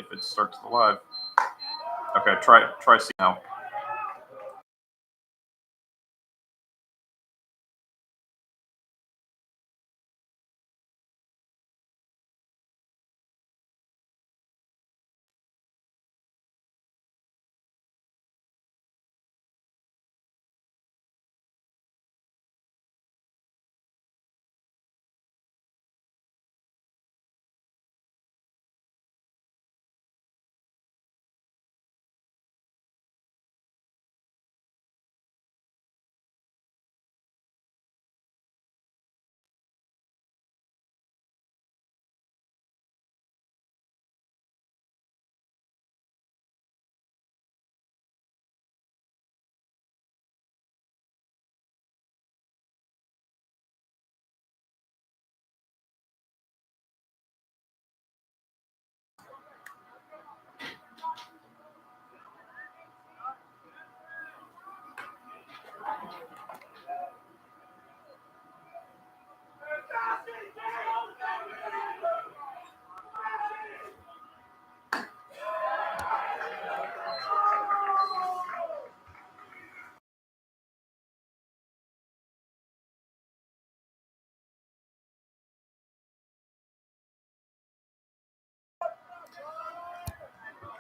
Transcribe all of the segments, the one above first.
if it starts the live. Okay, try C now.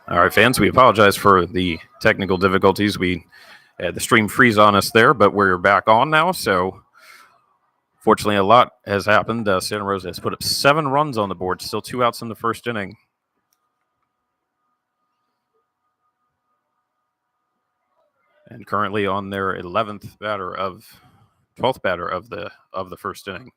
All right, fans, we apologize for the technical difficulties. We had the stream freeze on us there, but we're back on now. So, fortunately, a lot has happened. Santa Rosa has put up 7 runs on the board, still 2 outs in the first inning. And currently on their 12th batter of the first inning.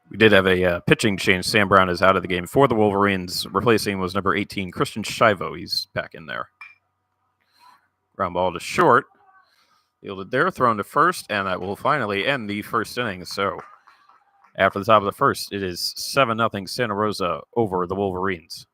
We did have a pitching change. Sam Brown is out of the game for the Wolverines. Replacing was number 18, Christian Shivo. He's back in there. Ground ball to short. Fielded there, thrown to first, and that will finally end the first inning. So after the top of the first, it is 7-0 Santa Rosa over the Wolverines.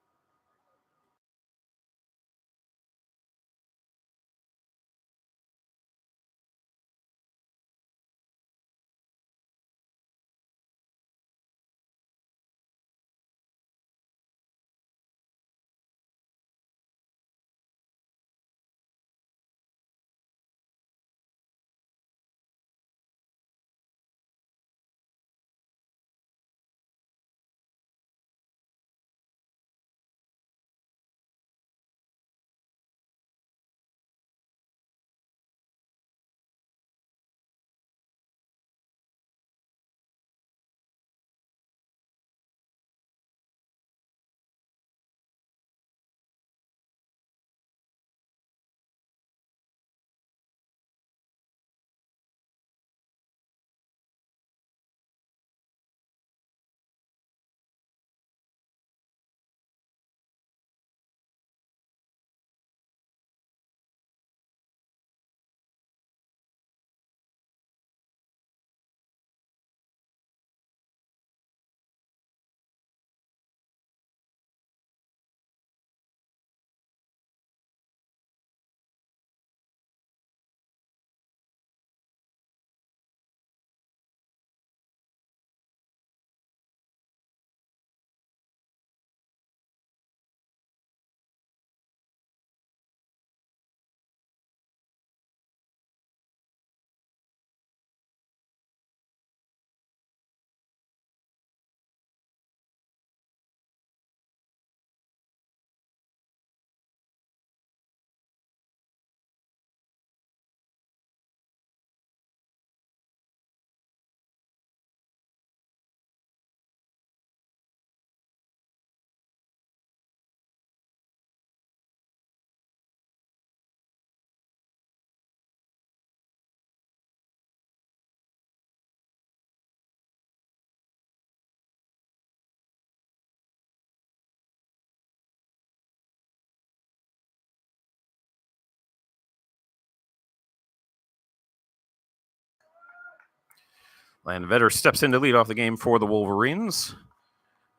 Landon Vetter steps in to lead off the game for the Wolverines.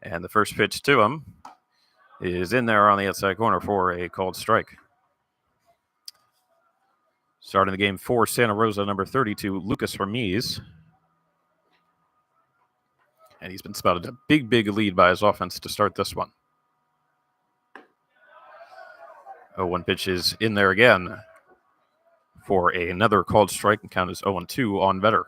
And the first pitch to him is in there on the outside corner for a called strike. Starting the game for Santa Rosa, number 32, Lucas Ramirez. And he's been spotted a big lead by his offense to start this one. 0-1 pitch is in there again for another called strike, and count is 0-2 on Vetter.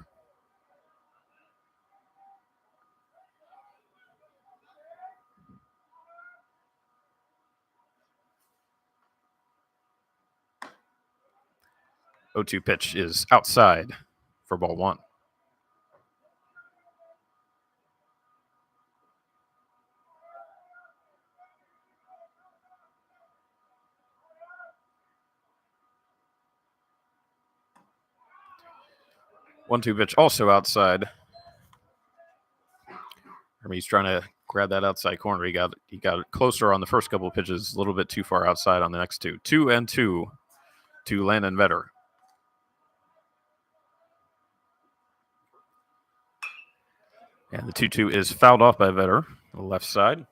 The 0-2 pitch is outside for ball one. One-two pitch also outside. He's trying to grab that outside corner. He got it closer on the first couple of pitches, a little bit too far outside on the next two. 2-2 to Landon Vetter. And the 2-2 is fouled off by Vetter, the left side.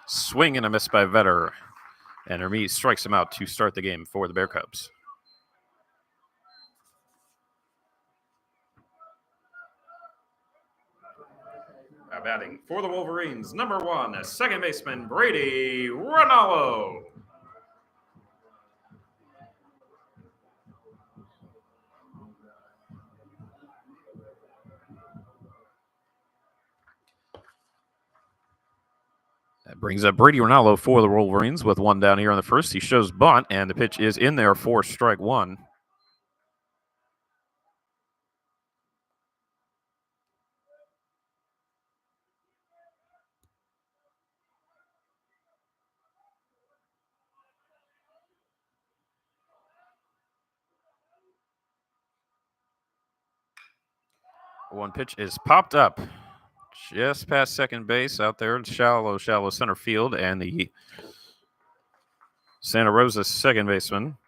Swing and a miss by Vetter. And Ramirez strikes him out to start the game for the Bear Cubs. Now batting for the Wolverines, number 1, second baseman Brady Ronaldo. That brings up Brady Ronaldo for the Wolverines with one down here on the first. He shows bunt, and the pitch is in there for strike one. One pitch is popped up just past second base out there in shallow center field, and the Santa Rosa second baseman,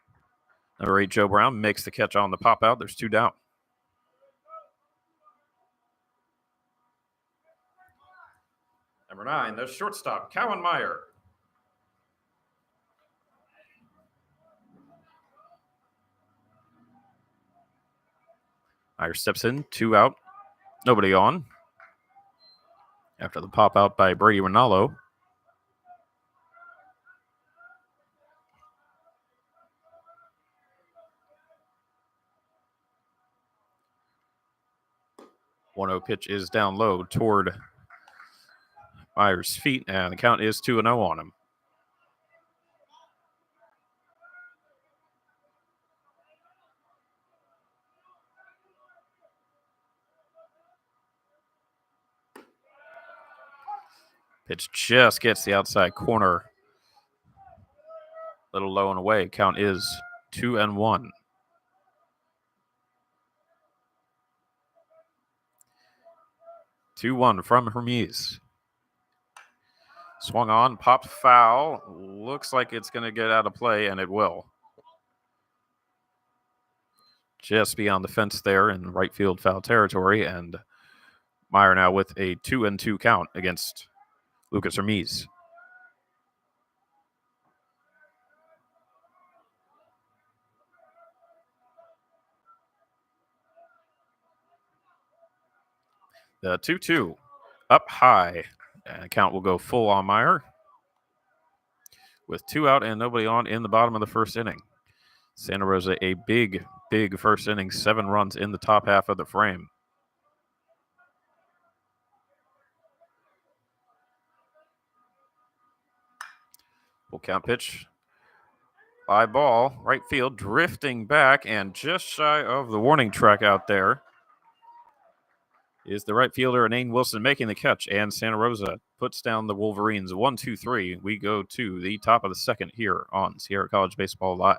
number 8, Joe Brown, makes the catch on the pop out. There's two down. Number 9, the shortstop, Cowan Meyer. Meyer steps in, 2 out, nobody on. After the pop out by Brady Ronaldo. One 0 pitch is down low toward Meyer's feet, and the count is 2-0 on him. Pitch just gets the outside corner. A little low and away. Count is 2-1. Two-one from Hermes. Swung on, popped foul. Looks like it's going to get out of play, and it will. Just beyond the fence there in right field foul territory, and Meyer now with a 2-2 count against Lucas Hermes. The 2-2 up high, and the count will go full on Meyer with 2 out and nobody on in the bottom of the first inning. Santa Rosa, a big first inning, 7 runs in the top half of the frame. Full count pitch. High ball, right field, drifting back, and just shy of the warning track out there is the right fielder, Anane Wilson, making the catch, and Santa Rosa puts down the Wolverines 1-2-3. We go to the top of the second here on Sierra College Baseball Live.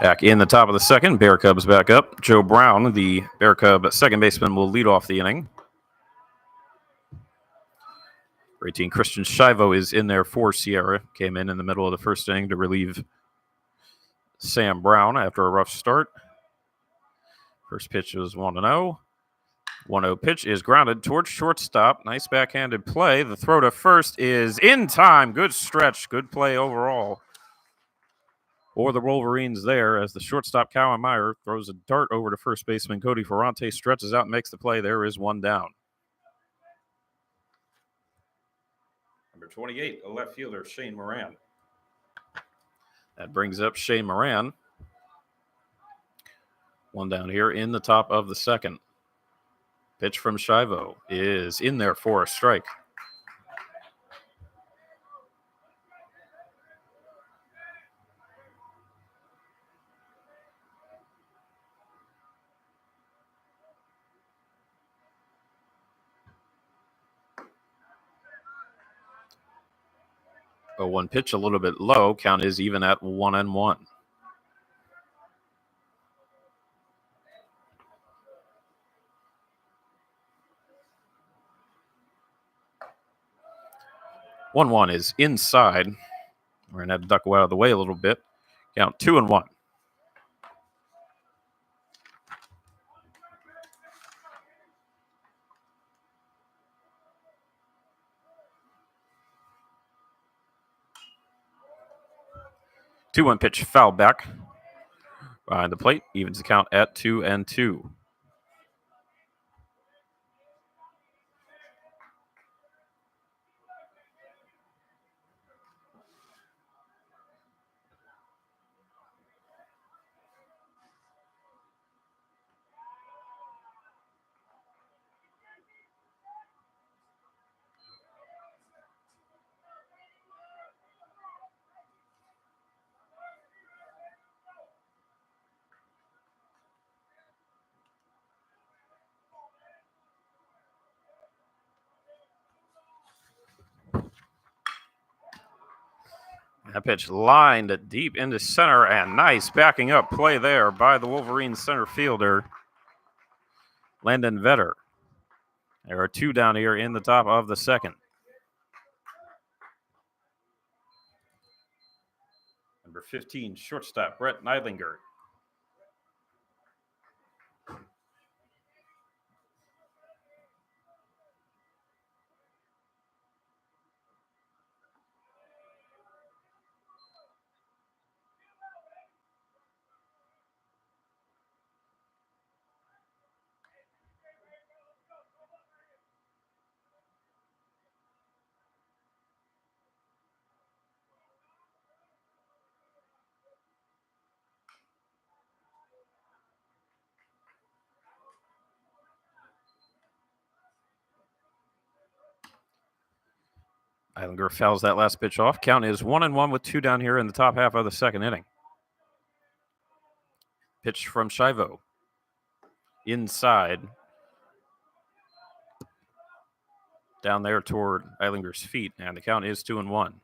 Back in the top of the second, Bear Cubs back up. Joe Brown, the Bear Cub second baseman, will lead off the inning. 18, Christian Shivo is in there for Sierra. Came in the middle of the first inning to relieve Sam Brown after a rough start. First pitch was 1-0. 1-0 pitch is grounded towards shortstop. Nice backhanded play. The throw to first is in time. Good stretch. Good play overall for the Wolverines there as the shortstop, Cowan Meyer, throws a dart over to first baseman Cody Ferrante, stretches out and makes the play. There is one down. Number 28, a left fielder, Shane Moran. That brings up Shane Moran. One down here in the top of the second. Pitch from Shivo is in there for a strike. A 1 pitch a little bit low. Count is even at 1-1. One is inside. We're going to have to duck out of the way a little bit. Count 2-1. Two-one pitch foul back behind the plate. Evens the count at 2-2. That pitch lined deep into center, and nice backing up play there by the Wolverines center fielder, Landon Vetter. There are two down here in the top of the second. Number 15, shortstop, Brett Neidlinger. Neidlinger fouls that last pitch off. Count is 1-1 with two down here in the top half of the second inning. Pitch from Shivo. Inside. Down there toward Eidlinger's feet, and the count is 2-1.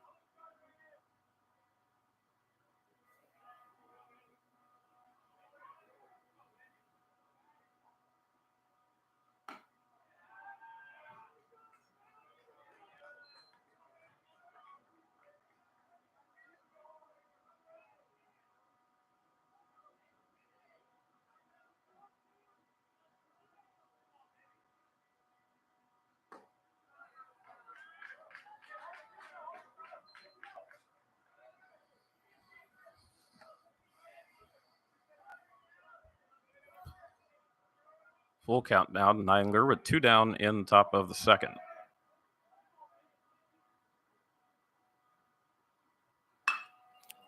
Full count now to Neidlinger with two down in the top of the second.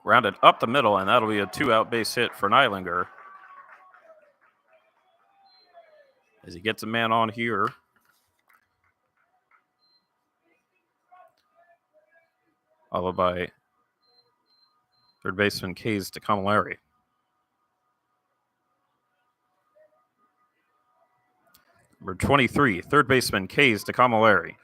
Rounded up the middle, and that'll be a two-out base hit for Neidlinger. As he gets a man on here. Followed by third baseman Kays to Camilleri. Number 23, third baseman Kays to Camilleri.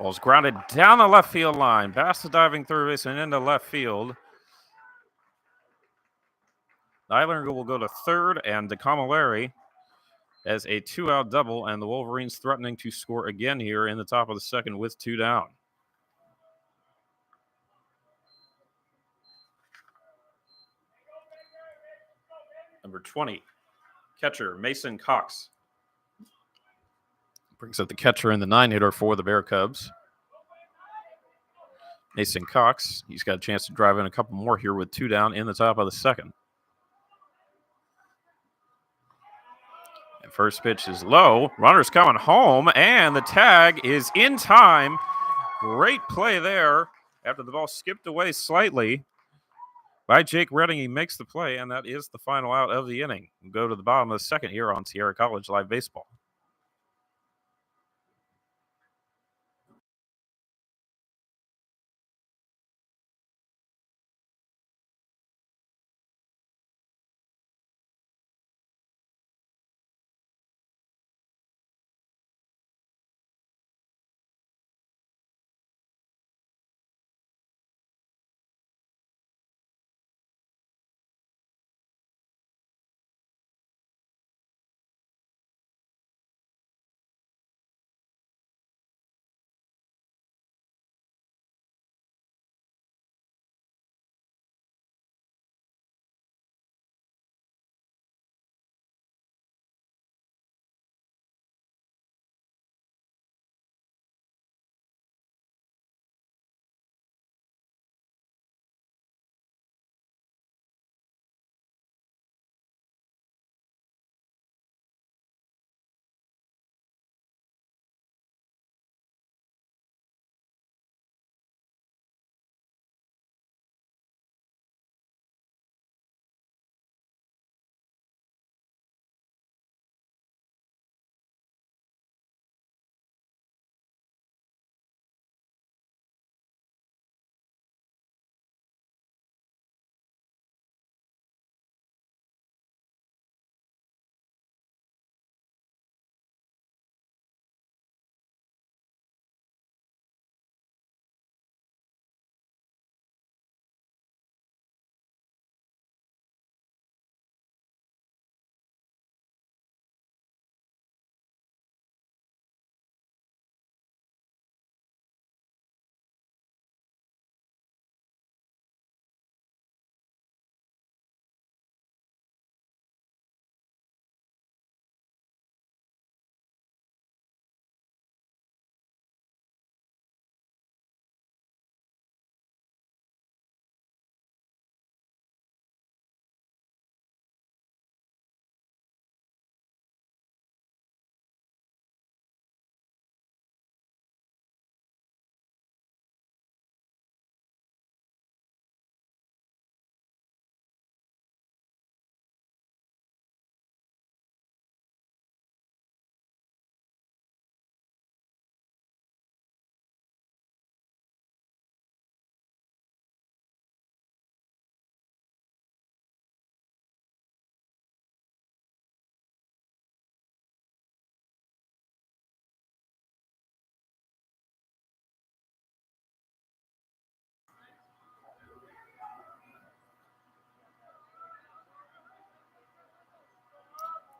Ball's grounded down the left field line. Past the diving third baseman into left field. Nylander will go to third, and DeCamilleri as a 2-out double, and the Wolverines threatening to score again here in the top of the second with 2 down. Number 20, catcher Mason Cox. Brings up the catcher and the 9-hitter for the Bear Cubs. Mason Cox, he's got a chance to drive in a couple more here with 2 down in the top of the second. And first pitch is low. Runner's coming home, and the tag is in time. Great play there after the ball skipped away slightly by Jake Redding. He makes the play, and that is the final out of the inning. We'll go to the bottom of the second here on Sierra College Live Baseball.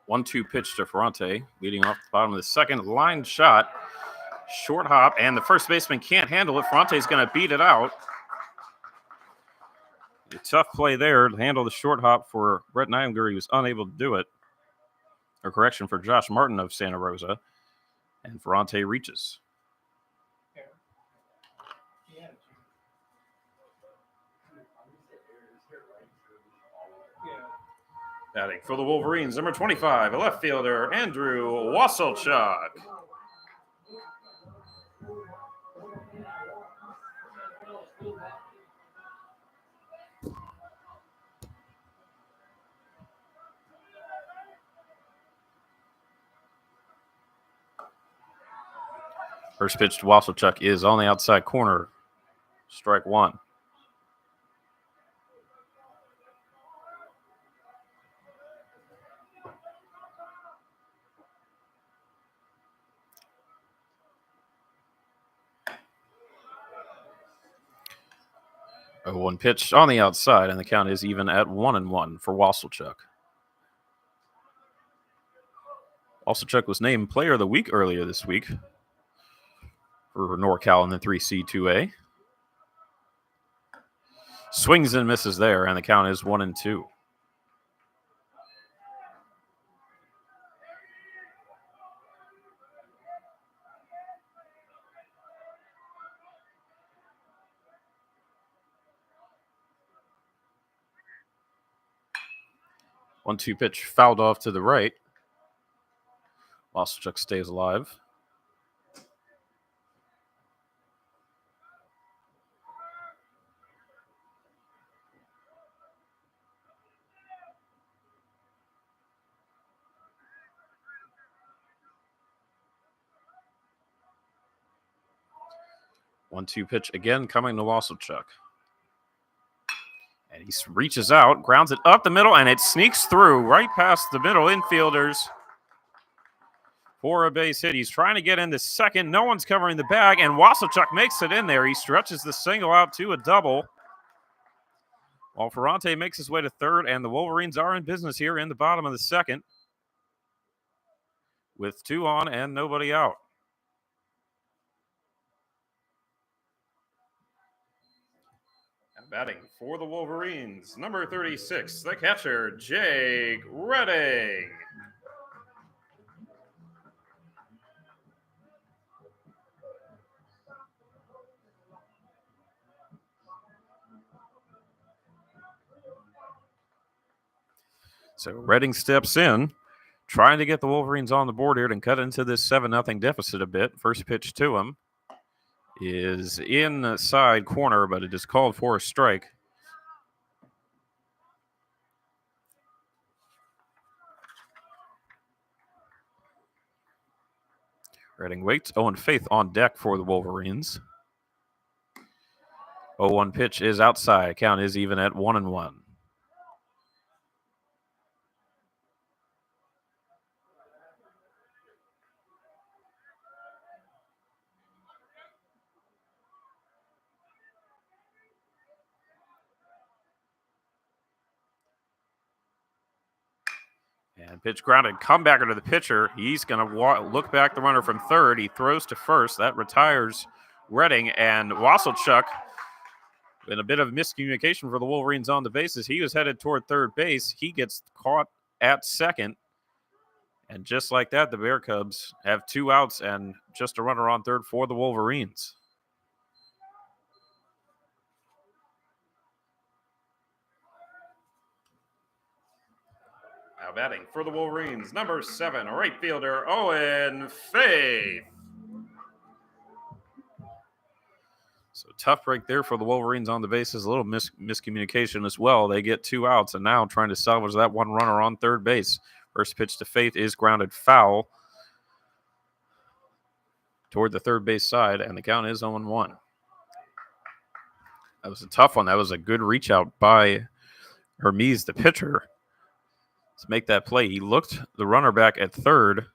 One-two pitch to Ferrante, leading off the bottom of the second. Line shot, short hop, and the first baseman can't handle it. Ferrante's going to beat it out. A tough play there to handle the short hop for Brett Nylander. He was unable to do it. Or correction for Josh Martin of Santa Rosa. And Ferrante reaches. Batting for the Wolverines, number 25, a left fielder, Andrew Wasselchuk. First pitch to Wasselchuk is on the outside corner. Strike one. 0-1 pitch on the outside, and the count is even at 1-1 for Wasselchuk. Wasselchuk was named Player of the Week earlier this week for NorCal in the 3C 2A. Swings and misses there, and the count is 1-2. One-two pitch fouled off to the right. Wasselchuk stays alive. One-two pitch again coming to Wasselchuk. And he reaches out, grounds it up the middle, and it sneaks through right past the middle infielders for a base hit. He's trying to get into second. No one's covering the bag, and Wasselchuk makes it in there. He stretches the single out to a double, while Ferrante makes his way to third, and the Wolverines are in business here in the bottom of the second with 2 on and nobody out. Batting for the Wolverines, number 36, the catcher, Jake Redding. So Redding steps in, trying to get the Wolverines on the board here and cut into this 7-0 deficit a bit. First pitch to him is in the side corner, but it is called for a strike. Redding waits. Owen Faith on deck for the Wolverines. 0-1 pitch is outside. Count is even at 1-1. And pitch grounded, comebacker to the pitcher. He's going to look back the runner from third. He throws to first. That retires Redding, and Wasselchuk, in a bit of miscommunication for the Wolverines on the bases, he was headed toward third base. He gets caught at second. And just like that, the Bear Cubs have 2 outs and just a runner on third for the Wolverines. Now batting for the Wolverines, number 7, right fielder, Owen Faith. So tough break there for the Wolverines on the bases. A little miscommunication as well. They get 2 outs and now trying to salvage that one runner on third base. First pitch to Faith is grounded foul toward the third base side, and the count is 0-1. That was a tough one. That was a good reach out by Hermes, the pitcher, to make that play. He looked the runner back at third,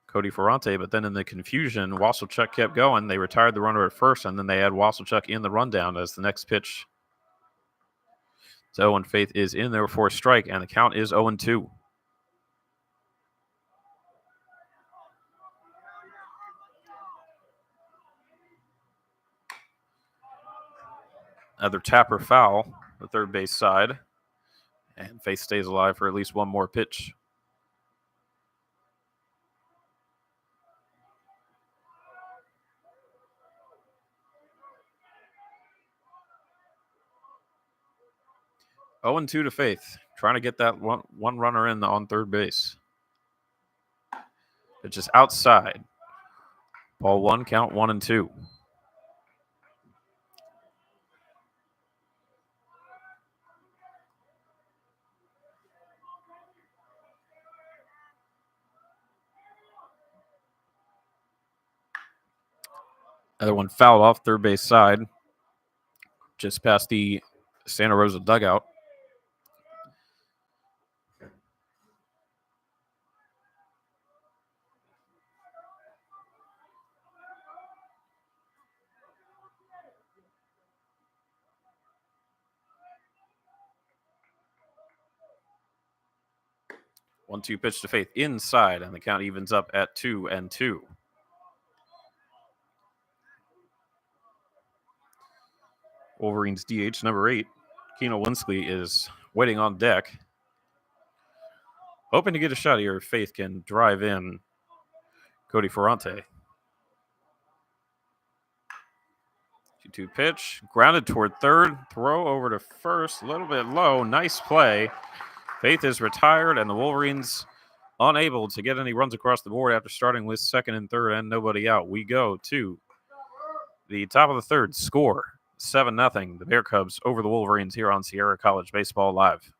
Cody Ferrante, but then in the confusion, Wasselchuk kept going. They retired the runner at first, and then they had Wasselchuk in the rundown as the next pitch. So Owen Faith is in there for a strike, and the count is 0-2. Another tapper foul, the third base side, and Faith stays alive for at least one more pitch. Oh, 0-2 to Faith, trying to get that one runner in on third base. It's just outside. Ball 1, count 1-2. Other one fouled off third base side, just past the Santa Rosa dugout. 1-2 pitch to Faith inside, and the count evens up at 2-2. Wolverines DH number 8, Keno Winsley, is waiting on deck. Hoping to get a shot here if Faith can drive in Cody Ferrante. 2-2 pitch, grounded toward third, throw over to first, a little bit low, nice play. Faith is retired, and the Wolverines unable to get any runs across the board after starting with second and third and nobody out. We go to the top of the third, score 7-0. The Bear Cubs over the Wolverines here on Sierra College Baseball Live.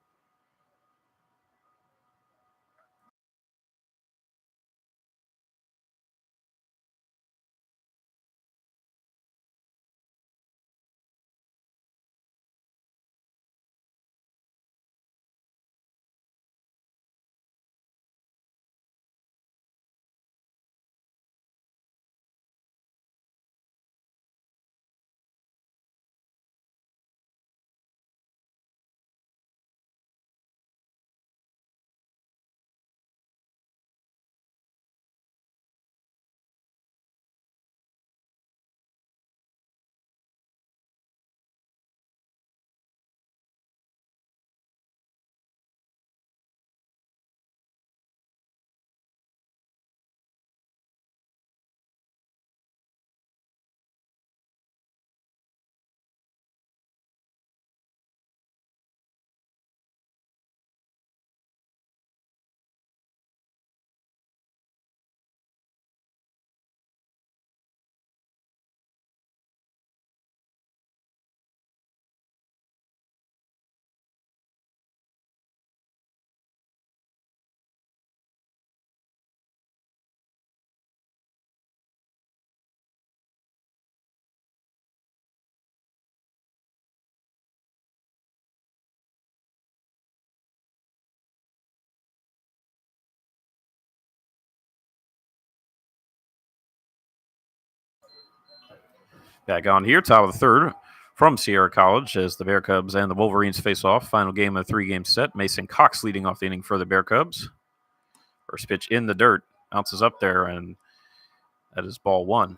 Back on here, top of the third from Sierra College as the Bear Cubs and the Wolverines face off. Final game of a 3-game set. Mason Cox leading off the inning for the Bear Cubs. First pitch in the dirt, bounces up there, and that is ball one.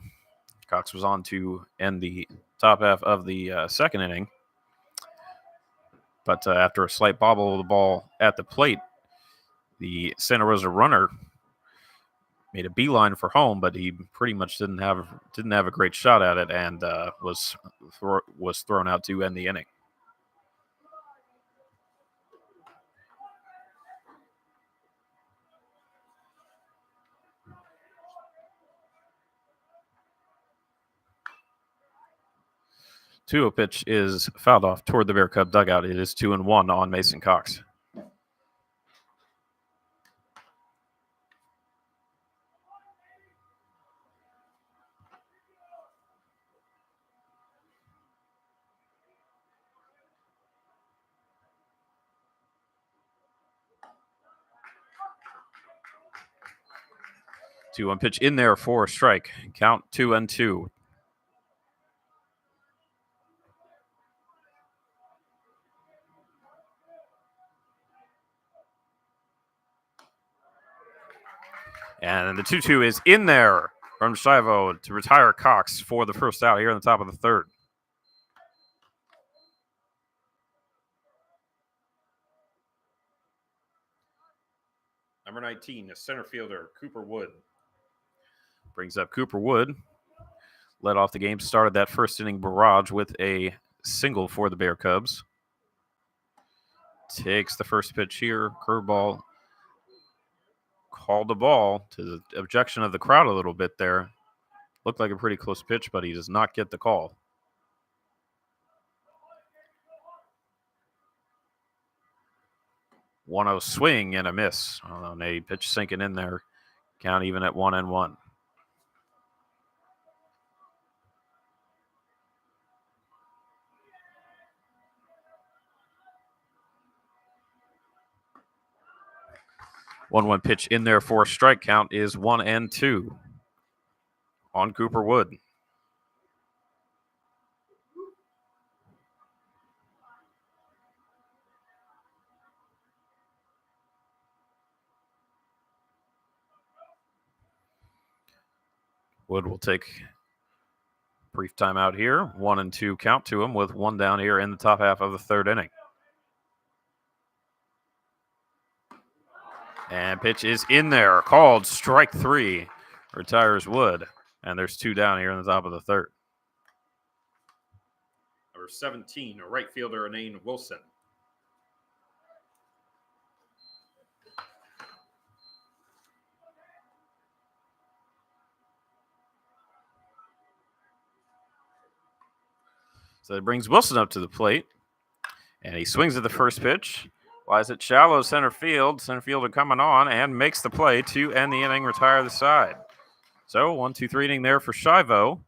Cox was on to end the top half of the second inning. But after a slight bobble of the ball at the plate, the Santa Rosa runner made a beeline for home, but he pretty much didn't have a great shot at it, and was thrown out to end the inning. Two-0 pitch is fouled off toward the Bear Cub dugout. It is 2-1 on Mason Cox. Two-one pitch in there for a strike. Count 2-2. And the 2-2 is in there from Shivo to retire Cox for the first out here in the top of the third. Number 19, the center fielder, Cooper Wood. Brings up Cooper Wood. Led off the game, started that first inning barrage with a single for the Bear Cubs. Takes the first pitch here, curveball. Called the ball to the objection of the crowd a little bit there. Looked like a pretty close pitch, but he does not get the call. 1-0 swing and a miss. On a pitch sinking in there. Count even at 1-1. One pitch in there for a strike. Count is 1-2 on Cooper Wood. Wood will take a brief timeout here. 1-2 count to him with one down here in the top half of the third inning. And pitch is in there. Called strike 3. Retires Wood. And there's two down here in the top of the third. Number 17, right fielder Anane Wilson. So it brings Wilson up to the plate. And he swings at the first pitch. Flies it shallow center field. Center fielder coming on and makes the play to end the inning, retire the side. So 1-2-3 inning there for Shivo.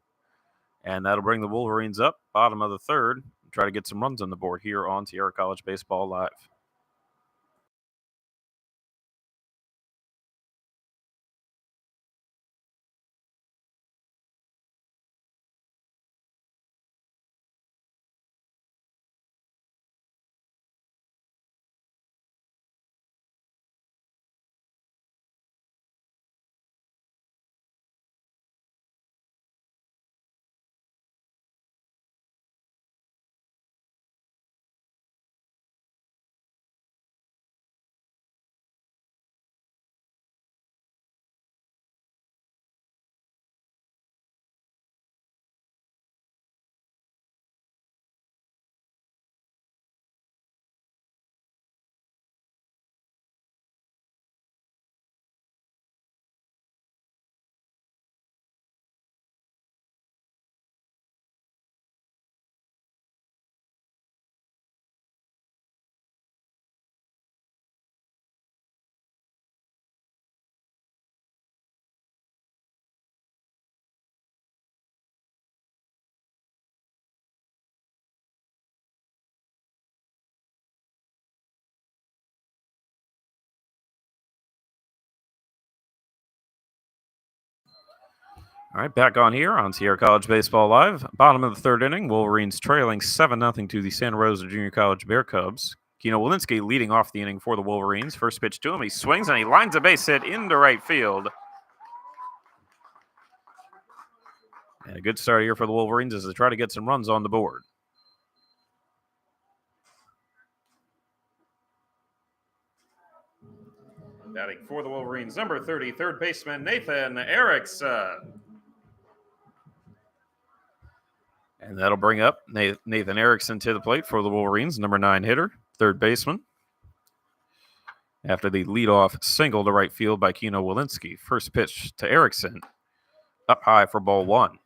And that'll bring the Wolverines up, bottom of the third. Try to get some runs on the board here on Sierra College Baseball Live. All right, back on here on Sierra College Baseball Live. Bottom of the third inning, Wolverines trailing 7-0 to the Santa Rosa Junior College Bear Cubs. Keno Walensky leading off the inning for the Wolverines. First pitch to him, he swings and he lines a base hit into right field. And a good start here for the Wolverines as they try to get some runs on the board. Batting for the Wolverines, number 30, third baseman Nathan Erickson. And that'll bring up Nathan Erickson to the plate for the Wolverines, number 9 hitter, third baseman. After the leadoff single to right field by Keno Walensky. First pitch to Erickson, up high for ball 1.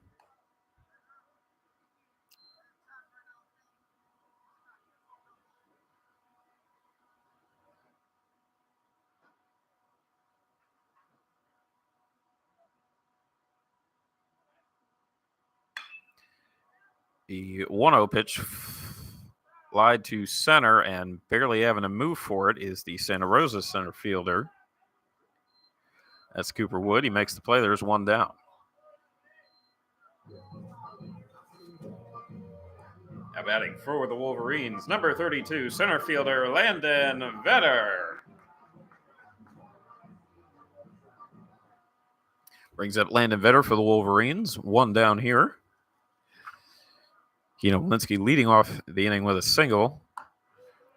The 1-0 pitch lied to center and barely having to move for it is the Santa Rosa center fielder. That's Cooper Wood. He makes the play. There's one down. Now batting for the Wolverines, number 32, center fielder Landon Vetter. Brings up Landon Vetter for the Wolverines. One down here. Keno Walensky leading off the inning with a single,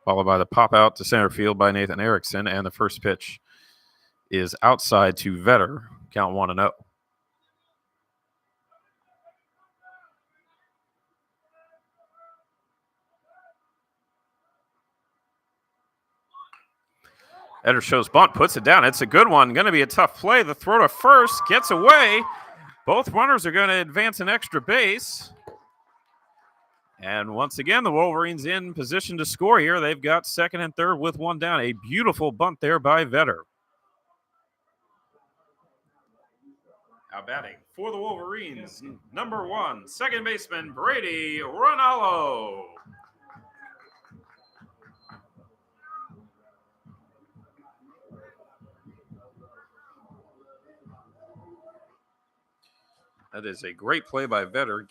followed by the pop out to center field by Nathan Erickson, and the first pitch is outside to Vetter, count 1-0. Vetter shows bunt, puts it down. It's a good one. Going to be a tough play. The throw to first gets away. Both runners are going to advance an extra base. And once again, the Wolverines in position to score here. They've got second and third with one down. A beautiful bunt there by Vetter. Now batting for the Wolverines, number 1, second baseman Brady Ronaldo. That is a great play by Vetter.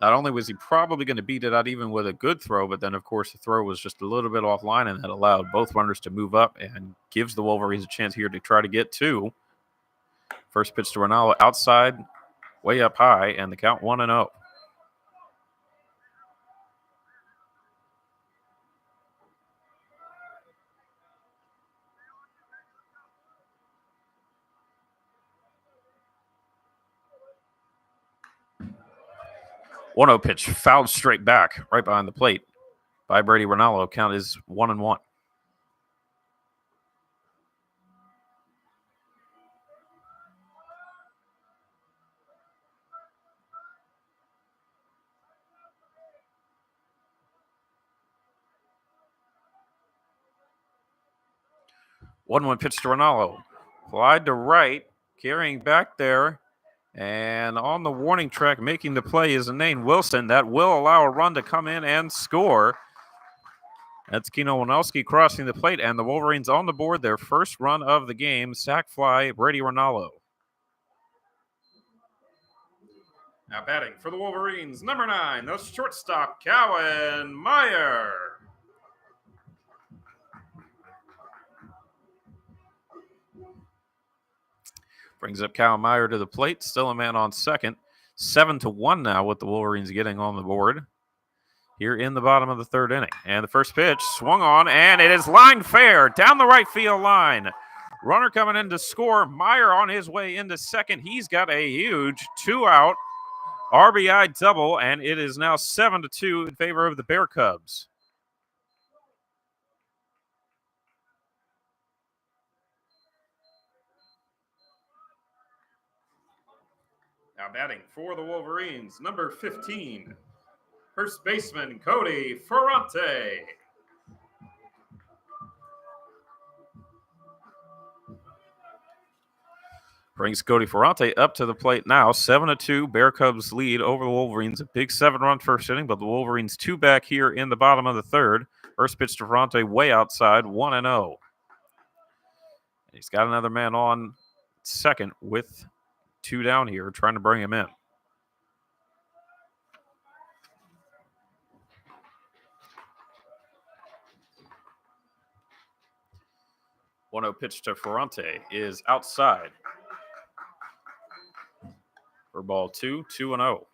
Not only was he probably going to beat it out even with a good throw, but then, of course, the throw was just a little bit offline, and that allowed both runners to move up and gives the Wolverines a chance here to try to get 2 First pitch to Ronaldo outside, way up high, and the count 1-0. One 0 pitch, fouled straight back, right behind the plate by Brady Ronaldo. Count is 1-1. One pitch to Ronaldo. Flied to right, carrying back there, and on the warning track, making the play is Nane Wilson. That will allow a run to come in and score. That's Keno Winowski crossing the plate, and the Wolverines on the board, their first run of the game. Sac fly, Brady Ronaldo. Now batting for the Wolverines, number 9, the shortstop, Cowan Meyer. Brings up Cowan Meyer to the plate, still a man on second. 7-1 now with the Wolverines getting on the board here in the bottom of the third inning. And the first pitch swung on, and it is line fair down the right field line. Runner coming in to score. Meyer on his way into second. He's got a huge 2-out RBI double, and it is now 7-2 in favor of the Bear Cubs. Now batting for the Wolverines, number 15, first baseman Cody Ferrante. Brings Cody Ferrante up to the plate now. 7-2, Bear Cubs lead over the Wolverines. A big 7-run first inning, but the Wolverines 2 back here in the bottom of the third. First pitch to Ferrante way outside, 1-0. He's got another man on second with 2 down here, trying to bring him in. One 0 pitch to Ferrante is outside. For ball 2, 2-0.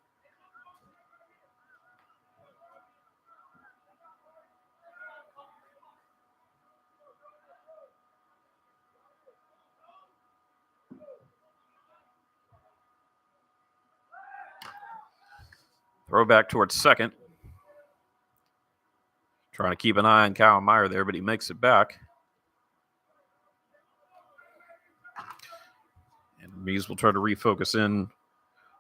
Throw back towards second. Trying to keep an eye on Cowan Meyer there, but he makes it back. And Mees will try to refocus in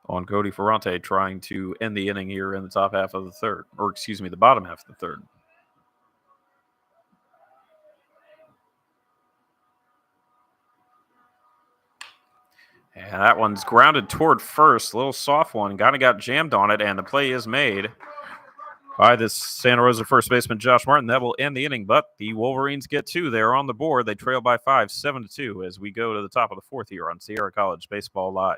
on Cody Ferrante, trying to end the inning here in the top half of the third, or excuse me, the bottom half of the third. And that one's grounded toward first, a little soft one, kind of got jammed on it, and the play is made by this Santa Rosa first baseman, Josh Martin. That will end the inning, but the Wolverines get 2. They're on the board. They trail by 5, 7-2, as we go to the top of the fourth here on Sierra College Baseball Live.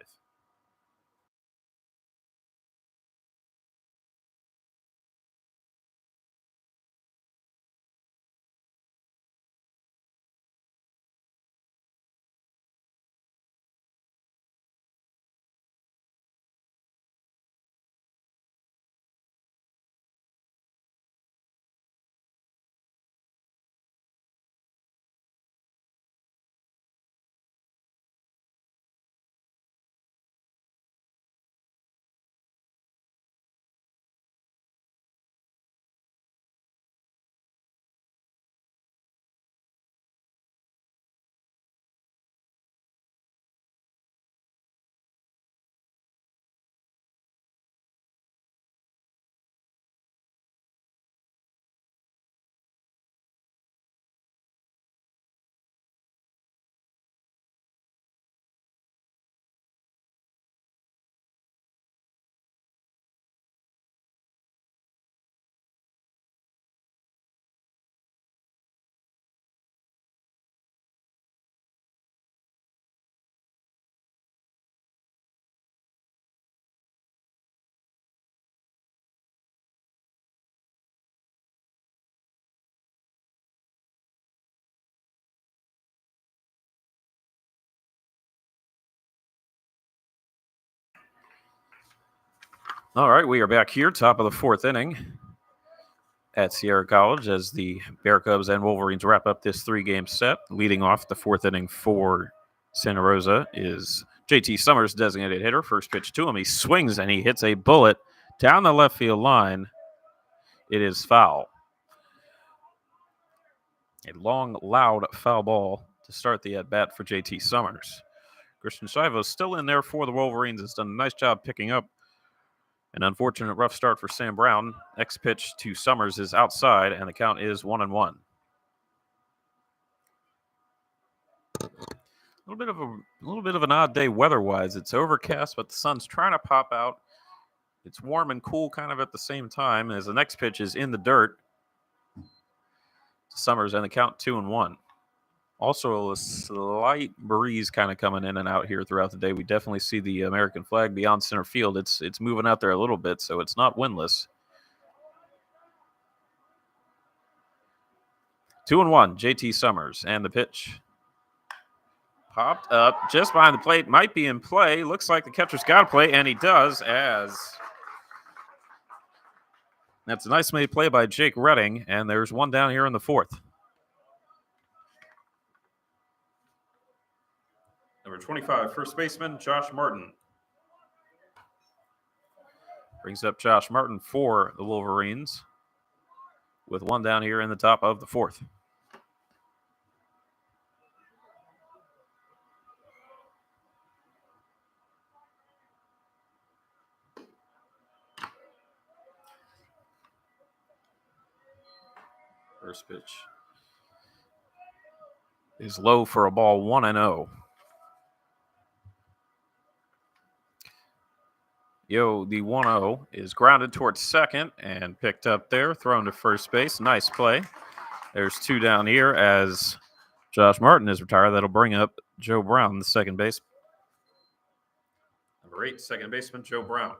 All right, we are back here, top of the fourth inning at Sierra College as the Bear Cubs and Wolverines wrap up this three-game set. Leading off the fourth inning for Santa Rosa is JT Summers, designated hitter. First pitch to him, he swings and he hits a bullet down the left field line. It is foul. A long, loud foul ball to start the at-bat for JT Summers. Christian Shivo still in there for the Wolverines. Has done a nice job picking up an unfortunate rough start for Sam Brown. Next pitch to Summers is outside, and the count is 1-1. A little bit of an odd day weather-wise. It's overcast, but the sun's trying to pop out. It's warm and cool kind of at the same time as the next pitch is in the dirt. Summers, and the count 2-1. Also, a slight breeze kind of coming in and out here throughout the day. We definitely see the American flag beyond center field. It's moving out there a little bit, so it's not windless. 2-1, JT Summers, and the pitch popped up just behind the plate. Might be in play. Looks like the catcher's got to play, and he does, as that's a nice made play by Jake Redding, and there's one down here in the fourth. Number 25, first baseman, Josh Martin. Brings up Josh Martin for the Wolverines with one down here in the top of the fourth. First pitch is low for a ball, 1-0. The 1-0 is grounded towards second and picked up there, thrown to first base. Nice play. There's two down here as Josh Martin is retired. That'll bring up Joe Brown, the second base. Number 8, second baseman, Joe Brown.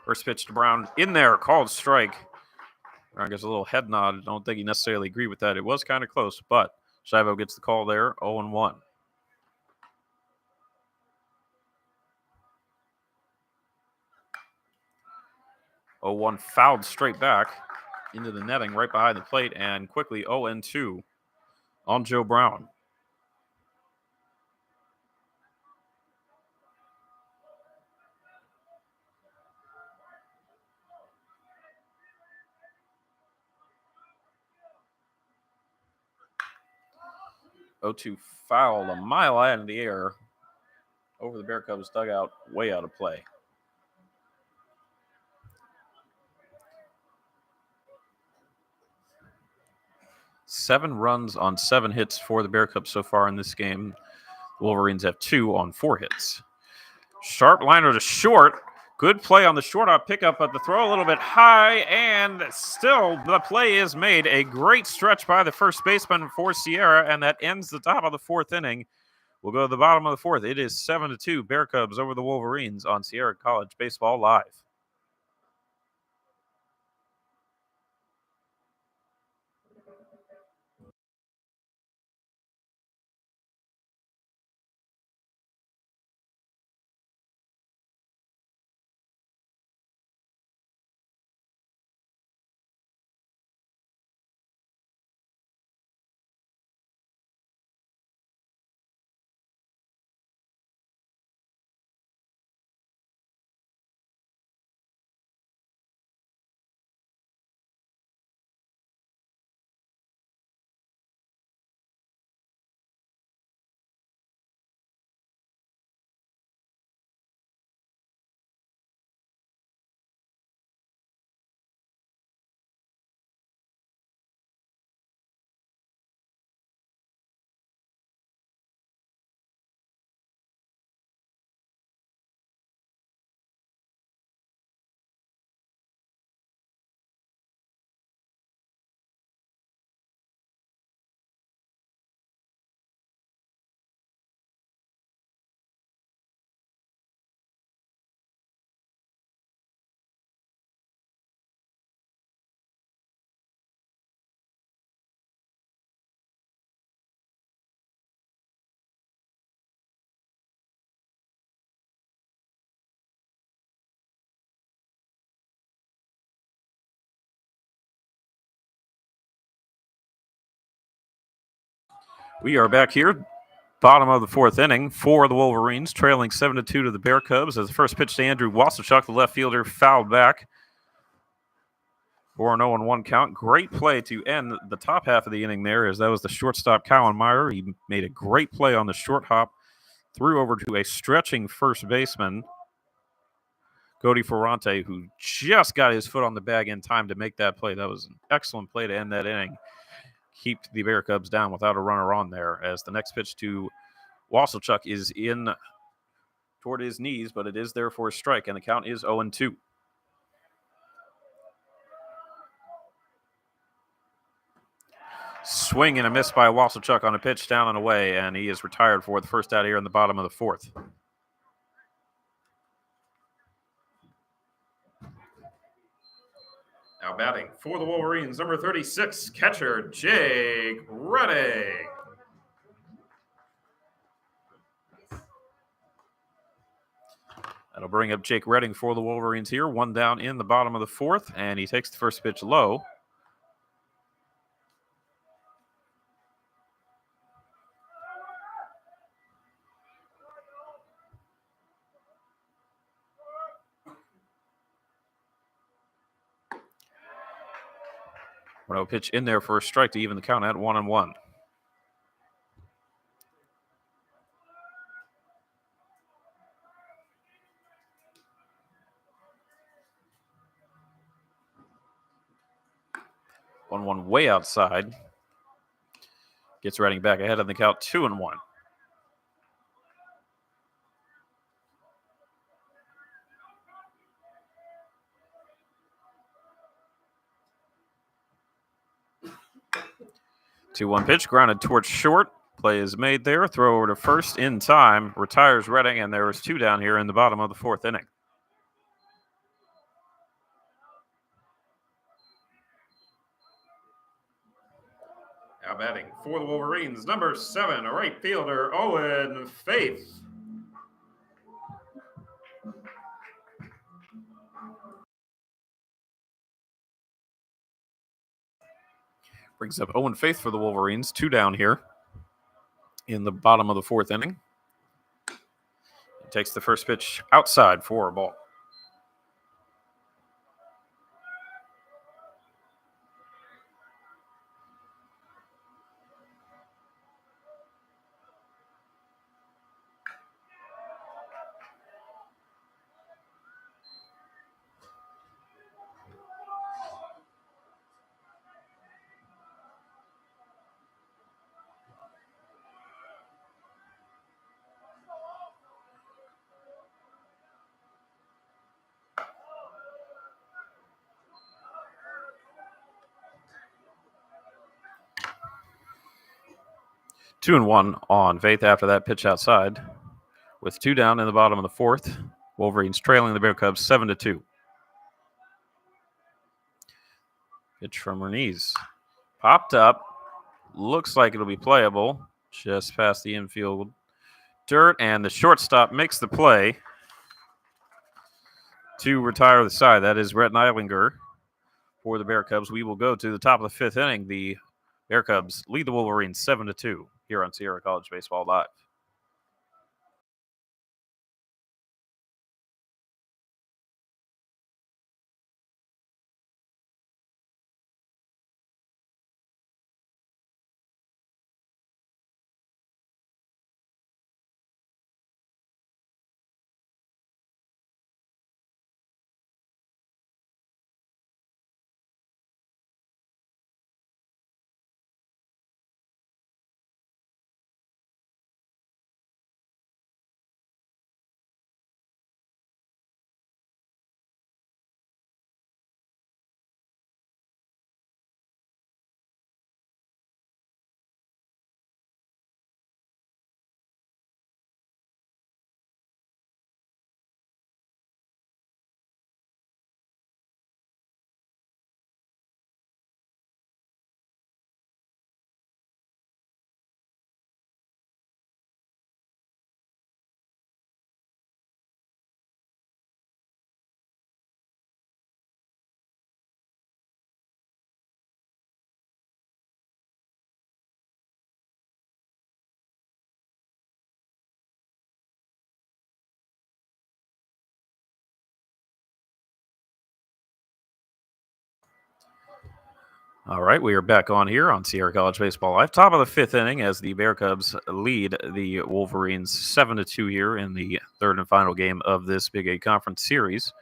First pitch to Brown in there, called strike. Brown gets a little head nod. I don't think he necessarily agreed with that. It was kind of close, but Shivo gets the call there, 0-1. 0-1 fouled straight back into the netting right behind the plate, and quickly 0-2 on Joe Brown. O2 fouled a mile out in the air over the Bear Cubs dugout, way out of play. Seven runs on 7 hits for the Bear Cubs so far in this game. The Wolverines have 2 on 4 hits. Sharp liner to short. Good play on the short-off pickup, but the throw a little bit high, and still the play is made. A great stretch by the first baseman for Sierra, and that ends the top of the fourth inning. We'll go to the bottom of the fourth. It is 7-2 Bear Cubs over the Wolverines on Sierra College Baseball Live. We are back here, bottom of the fourth inning for the Wolverines, trailing 7-2 to the Bear Cubs. As the first pitch to Andrew Wasserchuk, the left fielder, fouled back for an 0-1 count. Great play to end the top half of the inning there, as that was the shortstop, Colin Meyer. He made a great play on the short hop, threw over to a stretching first baseman, Cody Ferrante, who just got his foot on the bag in time to make that play. That was an excellent play to end that inning. Keep the Bear Cubs down without a runner on there, as the next pitch to Wasselchuk is in toward his knees, but it is there for a strike, and the count is 0-2. Swing and a miss by Wasselchuk on a pitch down and away, and he is retired for the first out here in the bottom of the fourth. Now batting for the Wolverines, number 36, catcher Jake Redding. That'll bring up Jake Redding for the Wolverines here. One down in the bottom of the fourth, and he takes the first pitch low. One pitch in there for a strike to even the count at 1-1. One way outside. Gets Redding back ahead of the count, 2-1. Two-one pitch, grounded towards short. Play is made there. Throw over to first in time. Retires Redding, and there was two down here in the bottom of the fourth inning. Now batting for the Wolverines, number 7, right fielder Owen Faith. Brings up Owen Faith for the Wolverines, two down here in the bottom of the fourth inning. He takes the first pitch outside for a ball. Two and one on Faith after that pitch outside. With two down in the bottom of the fourth, Wolverines trailing the Bear Cubs 7-2. Pitch from Bernice. Popped up. Looks like it'll be playable. Just past the infield dirt, and the shortstop makes the play to retire the side. That is Rhett Neilinger for the Bear Cubs. We will go to the top of the fifth inning. The Bear Cubs lead the Wolverines 7-2 here on Sierra College Baseball Live. All right, we are back on here on Sierra College Baseball Live. Top of the fifth inning as the Bear Cubs lead the Wolverines 7-2 here in the third and final game of this Big 8 Conference Series.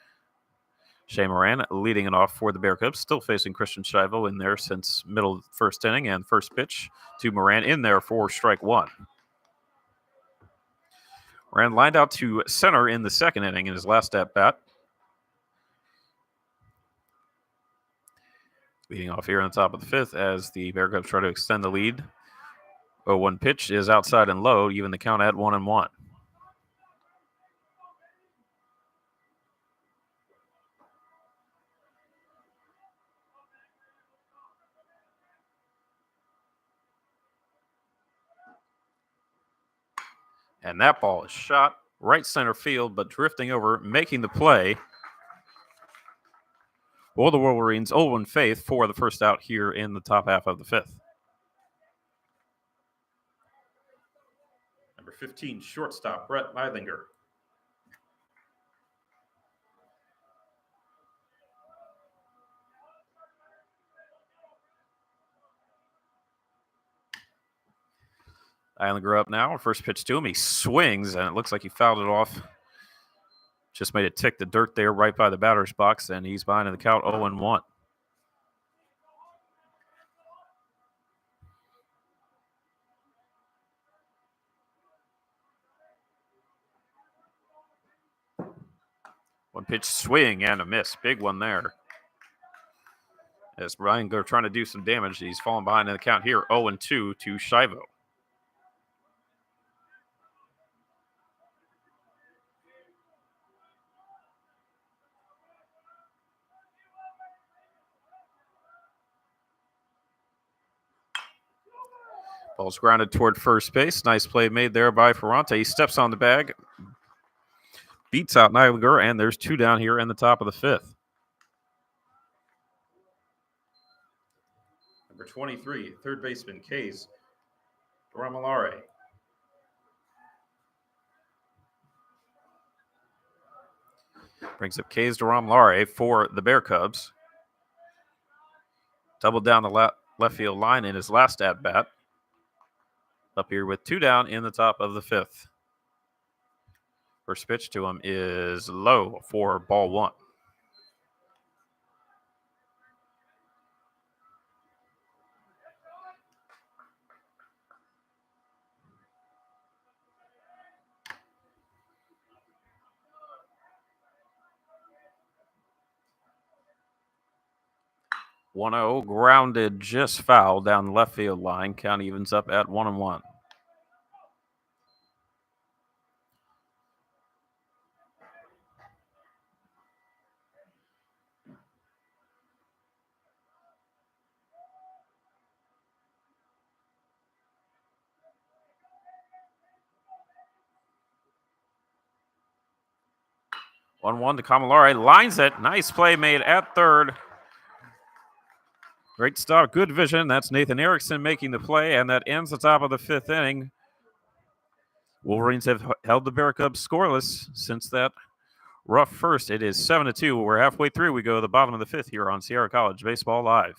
Shea Moran leading it off for the Bear Cubs, still facing Christian Shivo in there since middle of the first inning, and first pitch to Moran in there for strike one. Moran lined out to center in the second inning in his last at bat. Leading off here on the top of the fifth as the Bear Cubs try to extend the lead. 0-1 pitch is outside and low, even the count at 1-1. And that ball is shot right center field, but drifting over, making the play for the Wolverines. 0-1 Faith for the first out here in the top half of the fifth. Number 15, shortstop, Brett Meidlinger. Meidlinger up now. First pitch to him. He swings, and it looks like he fouled it off. Just made it tick the dirt there right by the batter's box, and he's behind in the count 0-1. One pitch swing and a miss. Big one there. As Brian Gler trying to do some damage, he's falling behind in the count here. 0-2 to Shivo. Ball's grounded toward first base. Nice play made there by Ferrante. He steps on the bag, beats out Meidlinger, and there's two down here in the top of the fifth. Number 23, third baseman, Kays Ramalare. Brings up Kays Ramalare for the Bear Cubs. Doubled down the left field line in his last at-bat. Up here with two down in the top of the fifth. First pitch to him is low for ball one. One-0 grounded just foul down the left field line. Count evens up at 1-1. One to Camalare, lines it. Nice play made at third. Great start, good vision. That's Nathan Erickson making the play, and that ends the top of the fifth inning. Wolverines have held the Bear Cubs scoreless since that rough first. It is 7-2. We're halfway through. We go to the bottom of the fifth here on Sierra College Baseball Live.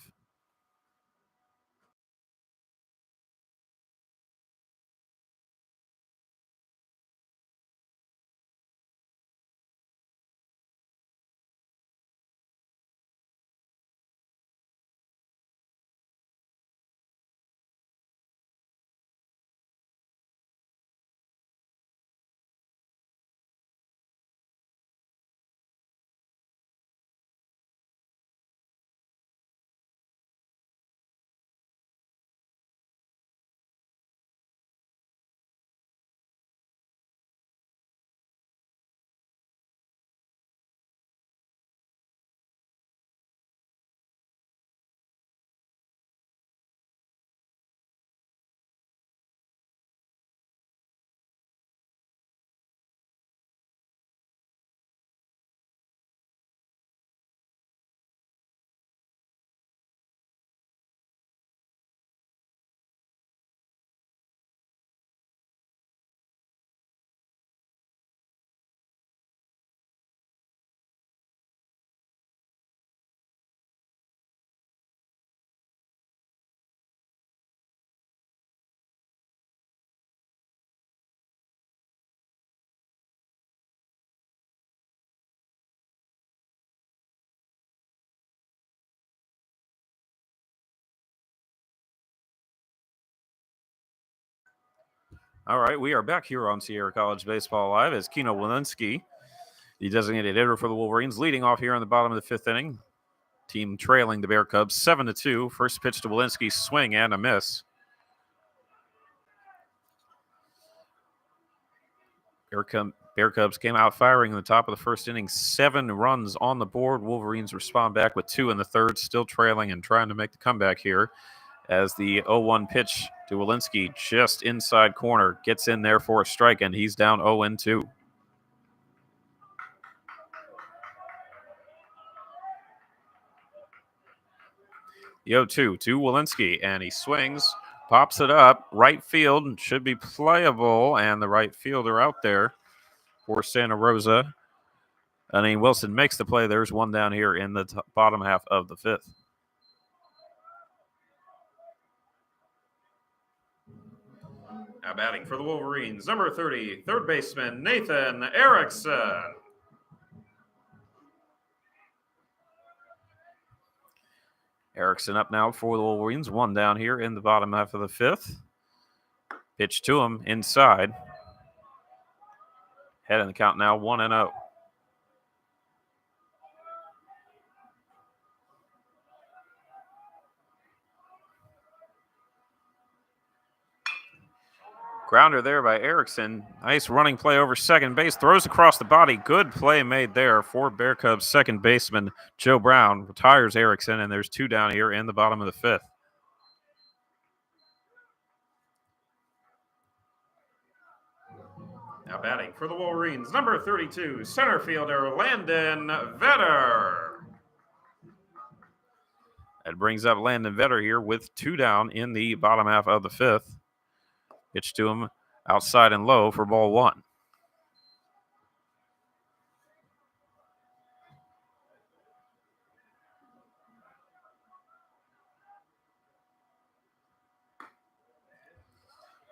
All right, we are back here on Sierra College Baseball Live as Keno Walensky, the designated hitter for the Wolverines, leading off here in the bottom of the fifth inning. Team trailing the Bear Cubs 7-2. First pitch to Walensky, swing and a miss. Bear Cubs came out firing in the top of the first inning. 7 runs on the board. Wolverines respond back with 2 in the third, still trailing and trying to make the comeback here as the 0-1 pitch to Walensky just inside corner gets in there for a strike, and he's down 0-2. The 0-2 to Walensky, and he swings, pops it up, right field, should be playable, and the right fielder out there for Santa Rosa. Wilson makes the play. There's one down here in the bottom half of the fifth. Now batting for the Wolverines, number 30, third baseman Nathan Erickson. Erickson up now for the Wolverines. One down here in the bottom half of the fifth. Pitch to him inside. Head in the count now, 1-0. Grounder there by Erickson. Nice running play over second base. Throws across the body. Good play made there for Bear Cubs second baseman Joe Brown. Retires Erickson, and there's 2 down here in the bottom of the fifth. Now batting for the Wolverines, number 32, center fielder Landon Vetter. That brings up Landon Vetter here with 2 down in the bottom half of the fifth. Pitch to him outside and low for ball 1.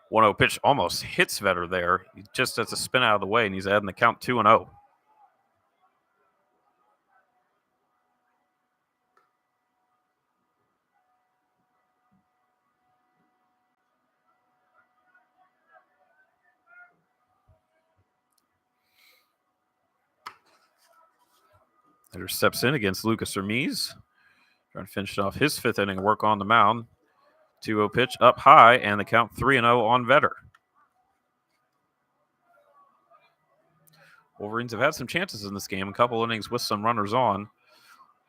One-0 pitch almost hits Vetter there. He just has to spin out of the way, and he's adding the count 2-0. Vetter steps in against Lucas Hermes. Trying to finish off his fifth inning work on the mound. 2-0 pitch up high, and the count 3-0 on Vetter. Wolverines have had some chances in this game, a couple innings with some runners on.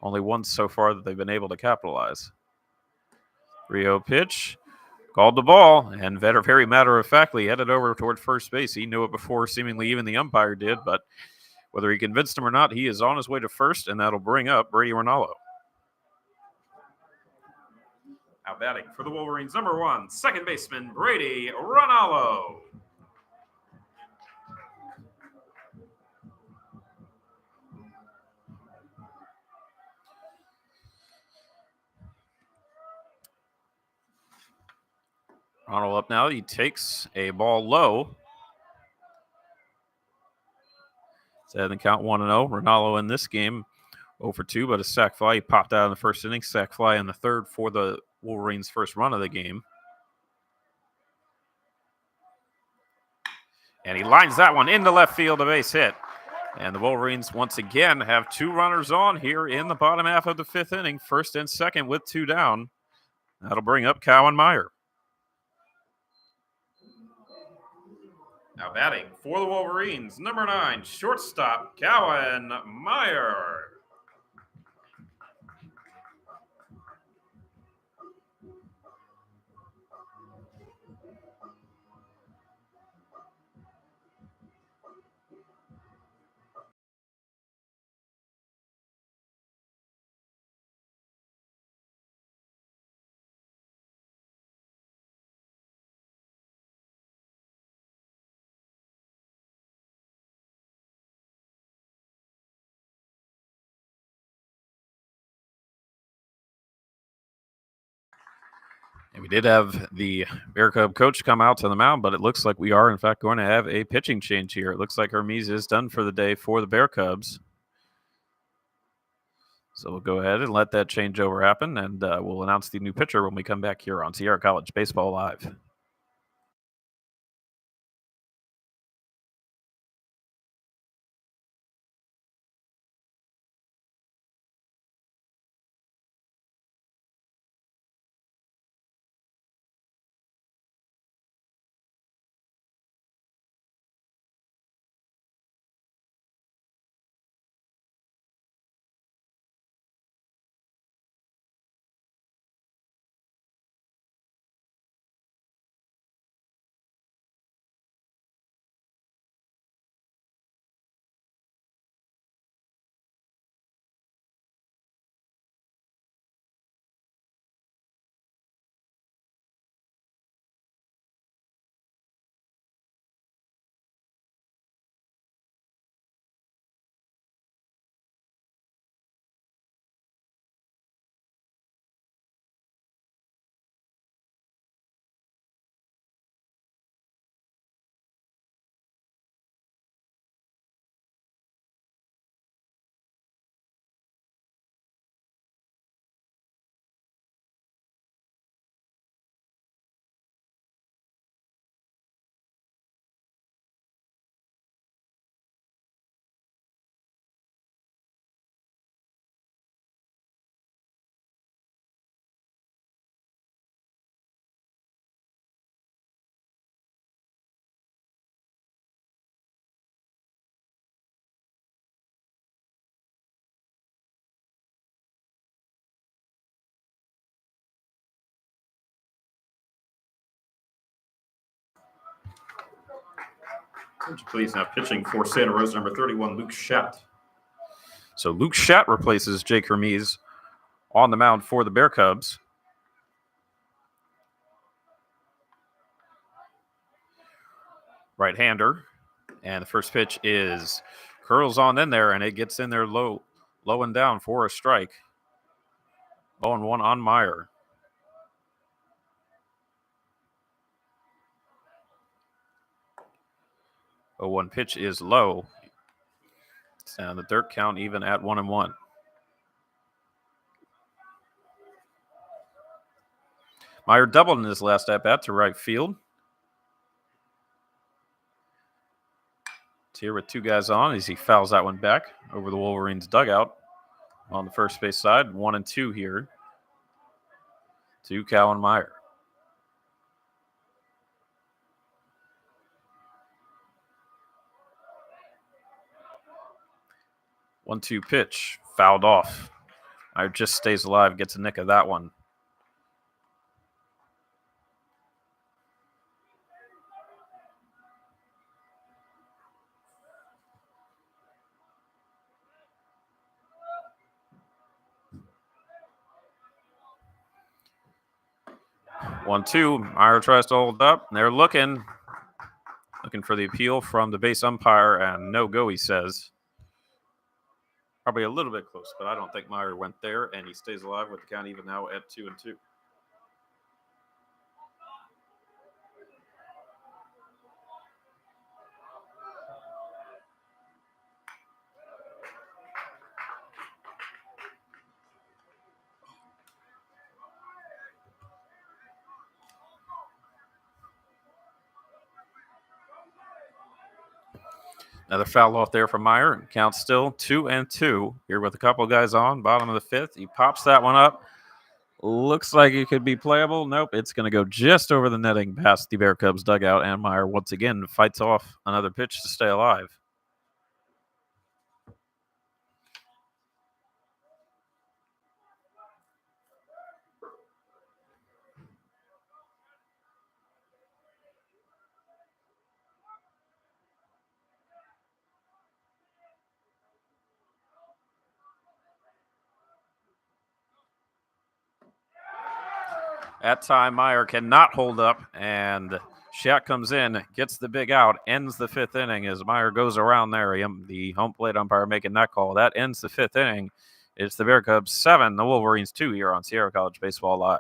Only one so far that they've been able to capitalize. 3-0 pitch, called the ball, and Vetter very matter-of-factly headed over toward first base. He knew it before seemingly even the umpire did, but whether he convinced him or not, he is on his way to first, and that'll bring up Brady Rinaldo. Now batting for the Wolverines, number 1, second baseman Brady Rinaldo. Ronald up now. He takes a ball low. Set the count 1-0. Ronaldo in this game 0-2, but a sac fly. He popped out in the first inning. Sac fly in the third for the Wolverines' first run of the game. And he lines that one into left field, a base hit. And the Wolverines once again have 2 runners on here in the bottom half of the fifth inning, first and second with 2 down. That'll bring up Cowan Meyer. Now batting for the Wolverines, number 9, shortstop Cowan Meyer. And we did have the Bear Cub coach come out to the mound, but it looks like we are, in fact, going to have a pitching change here. It looks like Hermes is done for the day for the Bear Cubs. So we'll go ahead and let that changeover happen, and we'll announce the new pitcher when we come back here on Sierra College Baseball Live. Please, now pitching for Santa Rosa, number 31, Luke Schatt. So Luke Schatt replaces Jake Hermes on the mound for the Bear Cubs. Right-hander. And the first pitch is curls on in there, and it gets in there low and down for a strike. 0-1 on Meyer. The 0-1 pitch is low. And the dirt count even at 1-1. Meyer doubled in his last at-bat to right field. It's here with two guys on as he fouls that one back over the Wolverines' dugout on the first base side. 1-2 here to Calvin Meyer. One-two pitch, fouled off. Meyer just stays alive, gets a nick of that one. One-two. Meyer tries to hold up. They're looking for the appeal from the base umpire, and no go, he says. Probably a little bit close, but I don't think Meyer went there, and he stays alive with the count even now at 2-2. Another foul off there from Meyer. Count still 2-2. Here with a couple guys on, bottom of the fifth. He pops that one up. Looks like it could be playable. Nope, it's going to go just over the netting past the Bear Cubs dugout, and Meyer once again fights off another pitch to stay alive. That time, Meyer cannot hold up, and Schatt comes in, gets the big out, ends the fifth inning as Meyer goes around there. The home plate umpire making that call. That ends the fifth inning. It's the Bear Cubs 7, the Wolverines 2 here on Sierra College Baseball Live.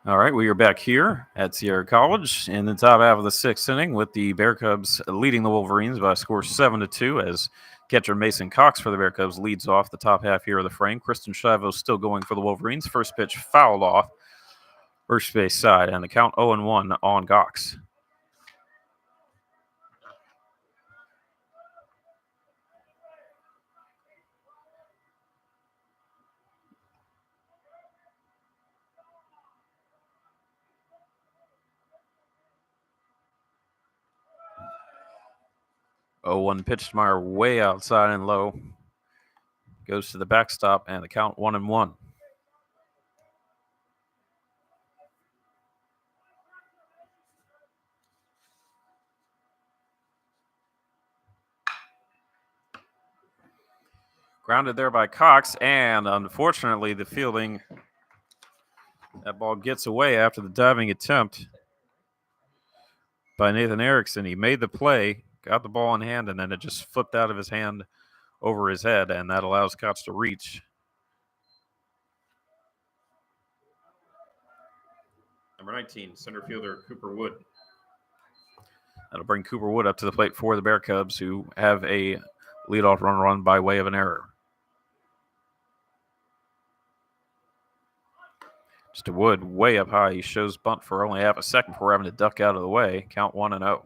All right, we are back here at Sierra College in the top half of the sixth inning with the Bear Cubs leading the Wolverines by a score 7-2 as catcher Mason Cox for the Bear Cubs leads off the top half here of the frame. Christian Shivo still going for the Wolverines. First pitch fouled off first base side, and the count 0-1 on Cox. 0-1 pitch to Meyer way outside and low. Goes to the backstop, and the count 1-1. Grounded there by Cox, and unfortunately the fielding, that ball gets away after the diving attempt by Nathan Erickson. He made the play, got the ball in hand, and then it just flipped out of his hand over his head, and that allows Cox to reach. Number 19, center fielder Cooper Wood. That'll bring Cooper Wood up to the plate for the Bear Cubs, who have a leadoff run by way of an error. Just a Wood way up high. He shows bunt for only half a second before having to duck out of the way. Count 1-0.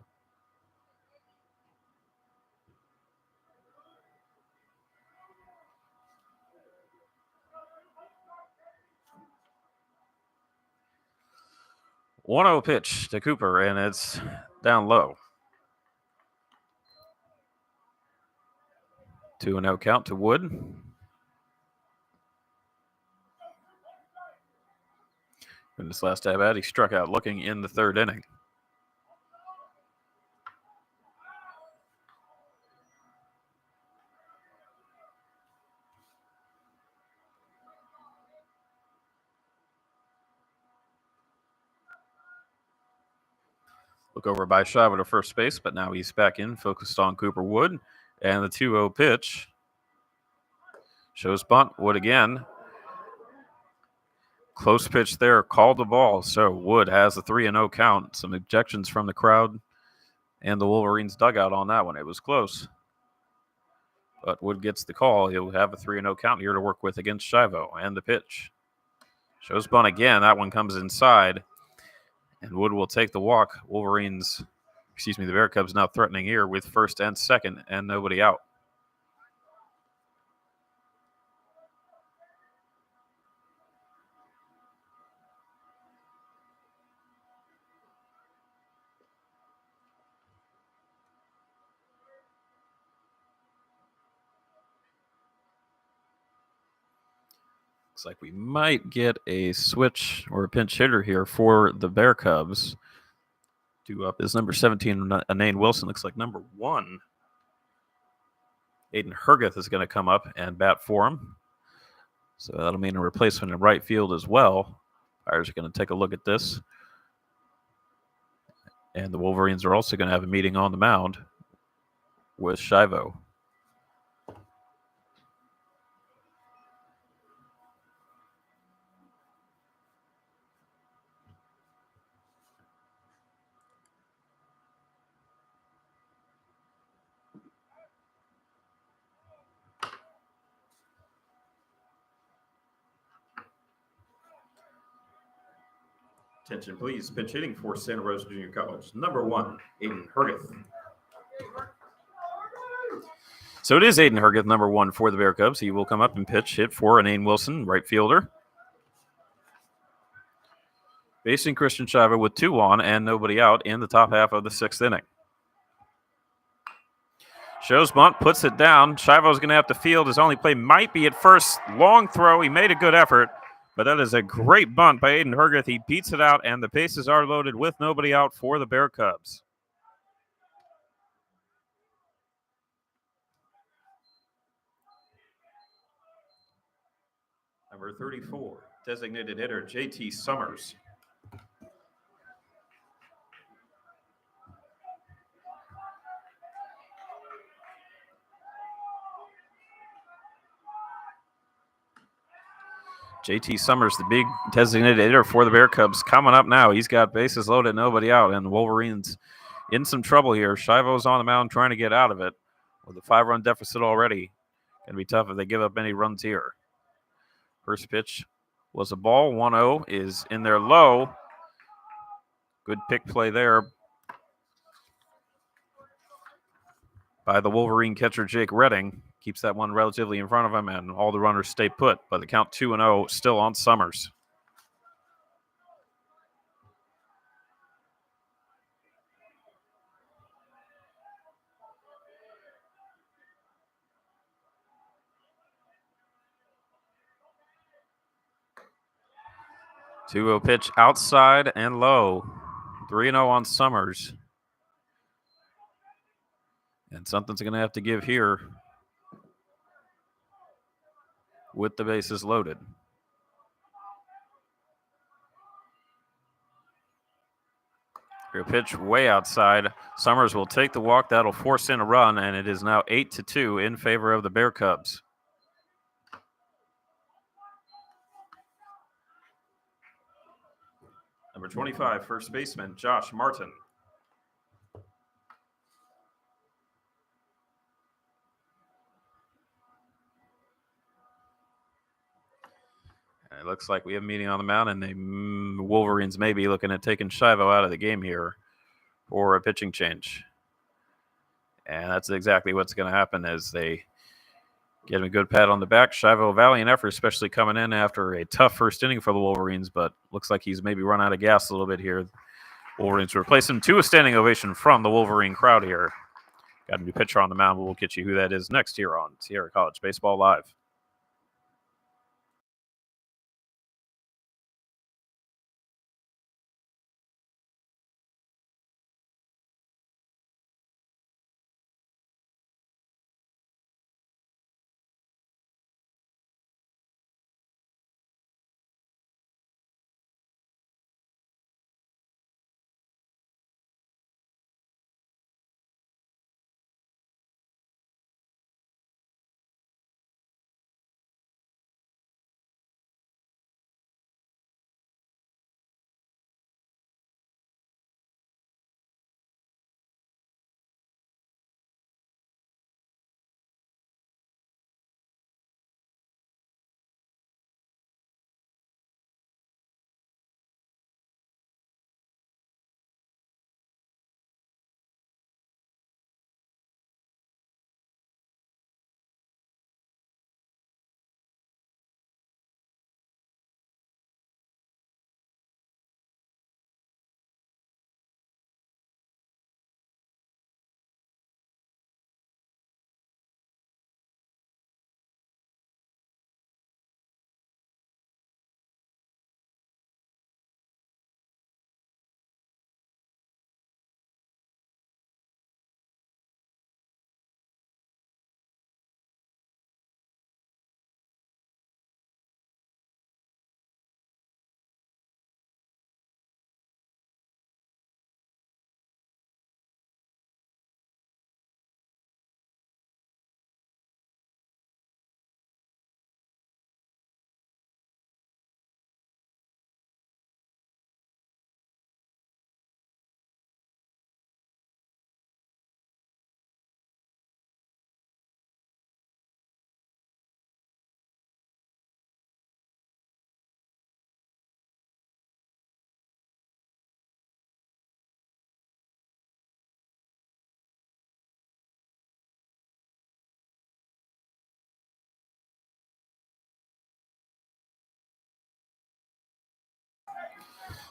One 1-0 pitch to Cooper, and it's down low. 2-0 count to Wood. In this last at bat, he struck out looking in the third inning. Look over by Shiva to first base, but now he's back in, focused on Cooper Wood. And the 2-0 pitch shows bunt. Wood again. Close pitch there, called the ball. So Wood has a 3-0 count. Some objections from the crowd and the Wolverines dugout on that one. It was close. But Wood gets the call. He'll have a 3-0 count here to work with against Shivo. And the pitch shows bunt again. That one comes inside. And Wood will take the walk. The Bear Cubs now threatening here with first and second and nobody out. Looks like we might get a switch or a pinch hitter here for the Bear Cubs. Due up is number 17, Anane Wilson. Looks like number 1, Aiden Hergeth, is going to come up and bat for him. So that'll mean a replacement in right field as well. Pirates are going to take a look at this. And the Wolverines are also going to have a meeting on the mound with Shivo. Attention, please. Pinch hitting for Santa Rosa Junior College. Number 1, Aiden Hergeth. So it is Aiden Hergeth, number 1 for the Bear Cubs. He will come up and pitch hit for Anane Wilson, right fielder. Facing Christian Shiva with 2 on and nobody out in the top half of the 6th inning. Shows bunt, puts it down. Shivo's going to have to field. His only play might be at first. Long throw. He made a good effort. But that is a great bunt by Aiden Hergeth. He beats it out, and the bases are loaded with nobody out for the Bear Cubs. Number 34, designated hitter JT Summers. JT Summers, the big designated hitter for the Bear Cubs, coming up now. He's got bases loaded, nobody out, and the Wolverines in some trouble here. Shivo's on the mound trying to get out of it with a 5-run deficit already. Going to be tough if they give up any runs here. First pitch was a ball. 1-0 is in there low. Good pick play there by the Wolverine catcher, Jake Redding. Keeps that one relatively in front of him, and all the runners stay put. But the count 2-0 still on Summers. 2-0 pitch outside and low. 3-0 on Summers. And something's going to have to give here with the bases loaded. Here, pitch way outside. Summers will take the walk. That'll force in a run, and it is now 8-2 in favor of the Bear Cubs. Number 25, first baseman Josh Martin. It looks like we have a meeting on the mound, and the Wolverines may be looking at taking Shivo out of the game here for a pitching change. And that's exactly what's going to happen as they get him a good pat on the back. Shivo, valiant effort, especially coming in after a tough first inning for the Wolverines, but looks like he's maybe run out of gas a little bit here. Wolverines replace him to a standing ovation from the Wolverine crowd here. Got a new pitcher on the mound, but we'll get you who that is next here on Sierra College Baseball Live.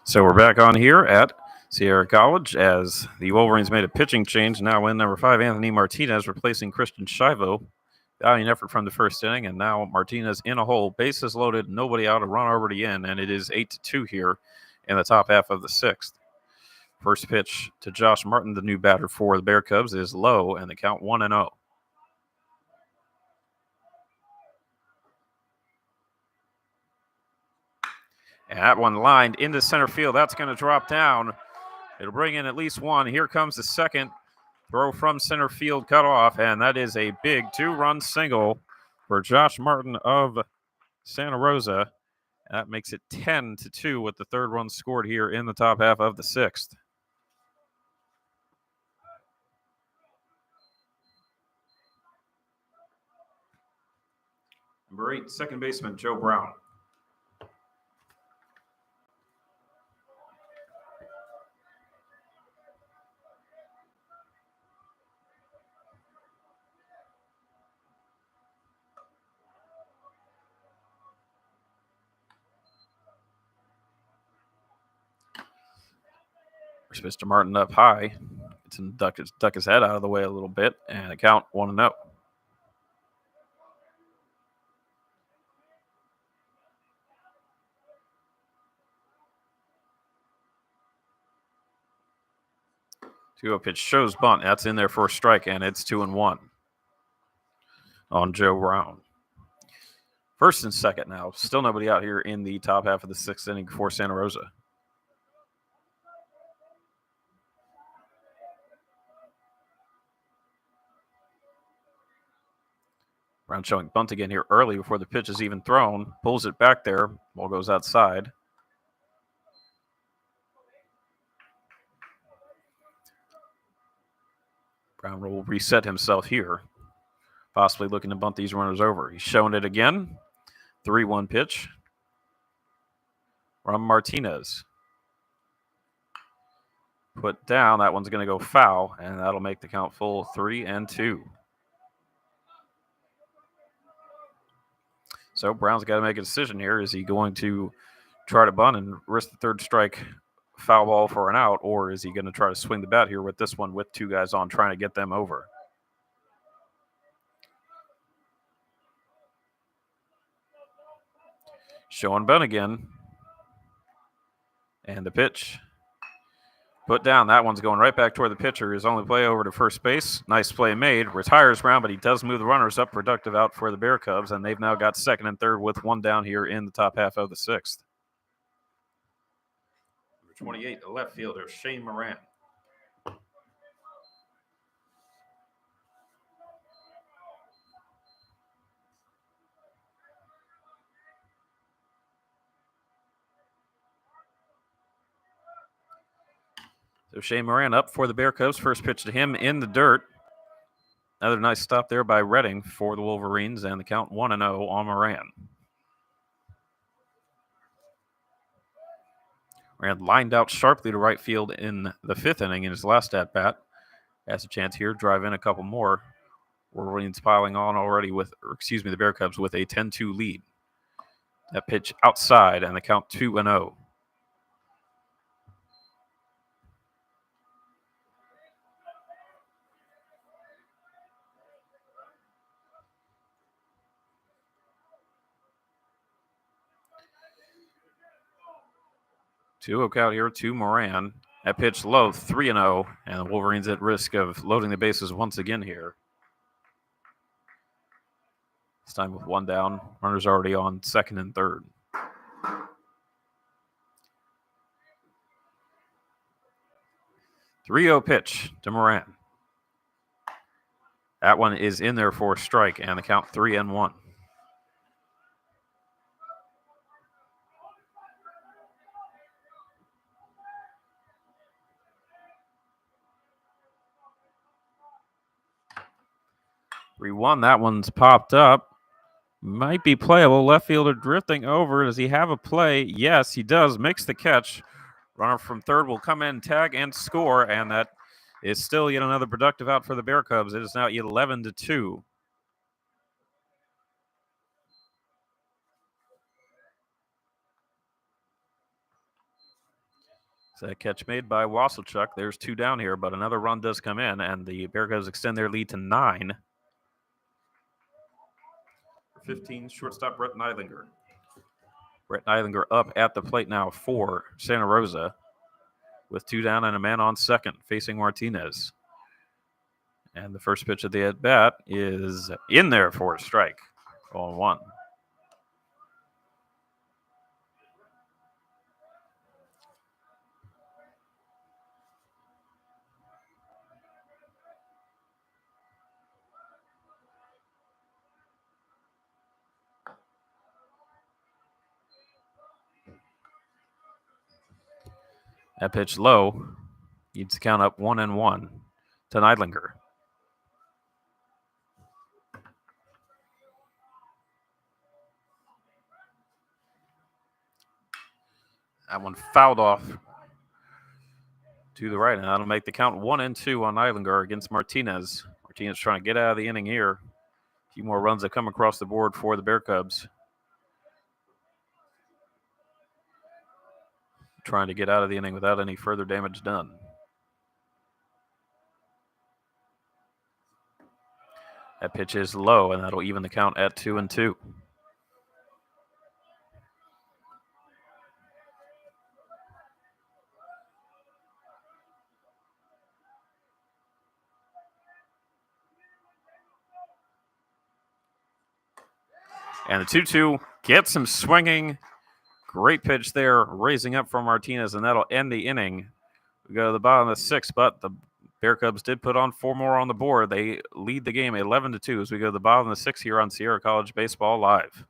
So we're back on here at Sierra College as the Wolverines made a pitching change. Now in number 5, Anthony Martinez replacing Christian Shivo. Valiant effort from the first inning, and now Martinez in a hole. Bases loaded, nobody out, a run already in, and it is 8-2 here in the top half of the 6th. First pitch to Josh Martin, the new batter for the Bear Cubs, is low, and the count 1-0. And that one lined into center field. That's going to drop down. It'll bring in at least one. Here comes the second. Throw from center field cut off, and that is a big 2-run single for Josh Martin of Santa Rosa. That makes it 10-2 with the third run scored here in the top half of the 6th. Number 8, second baseman Joe Brown. First pitch to Martin up high. It's in duck his head out of the way a little bit, and a count 1-0. 2-0 pitch shows bunt. That's in there for a strike, and it's 2-1 on Joe Brown. First and second now. Still nobody out here in the top half of the sixth inning for Santa Rosa. Brown showing bunt again here early before the pitch is even thrown. Pulls it back there. Ball goes outside. Brown will reset himself here. Possibly looking to bunt these runners over. He's showing it again. 3-1 pitch from Martinez. Put down. That one's going to go foul, and that'll make the count full 3-2. So Brown's got to make a decision here. Is he going to try to bunt and risk the third strike foul ball for an out, or is he going to try to swing the bat here with this one with two guys on, trying to get them over? Showing bunt again. And the pitch. Put down. That one's going right back toward the pitcher. His only play over to first base. Nice play made. Retires Brown, but he does move the runners up. Productive out for the Bear Cubs, and they've now got second and third with one down here in the top half of the sixth. Number 28, the left fielder, Shane Moran. So Shane Moran up for the Bear Cubs. First pitch to him in the dirt. Another nice stop there by Redding for the Wolverines, and the count 1-0 on Moran. Moran lined out sharply to right field in the fifth inning in his last at-bat. Has a chance here, drive in a couple more. Wolverines piling on already the Bear Cubs with a 10-2 lead. That pitch outside, and the count 2-0. Two out here to Moran. That pitch low, 3-0, and the Wolverines at risk of loading the bases once again here. This time with one down. Runners already on second and third. 3-0 pitch to Moran. That one is in there for a strike, and the count 3-1. Re-1, that one's popped up. Might be playable. Left fielder drifting over. Does he have a play? Yes, he does. Makes the catch. Runner from third will come in, tag, and score, and that is still yet another productive out for the Bear Cubs. It is now 11-2. So that catch made by Wasselchuk. There's two down here, but another run does come in, and the Bear Cubs extend their lead to 9. 15, shortstop Brett Neidlinger. Brett Neidlinger up at the plate now for Santa Rosa with two down and a man on second facing Martinez. And the first pitch of the at-bat is in there for a strike. 0-1. That pitch low. Needs to count up 1-1 to Neidlinger. That one fouled off to the right, and that'll make the count 1-2 on Neidlinger against Martinez. Martinez trying to get out of the inning here. A few more runs that come across the board for the Bear Cubs. Trying to get out of the inning without any further damage done. That pitch is low, and that'll even the count at 2-2. And the 2-2 gets him swinging. Great pitch there, raising up from Martinez, and that'll end the inning. We go to the bottom of the 6th, but the Bear Cubs did put on 4 more on the board. They lead the game 11-2 as we go to the bottom of the 6th here on Sierra College Baseball Live.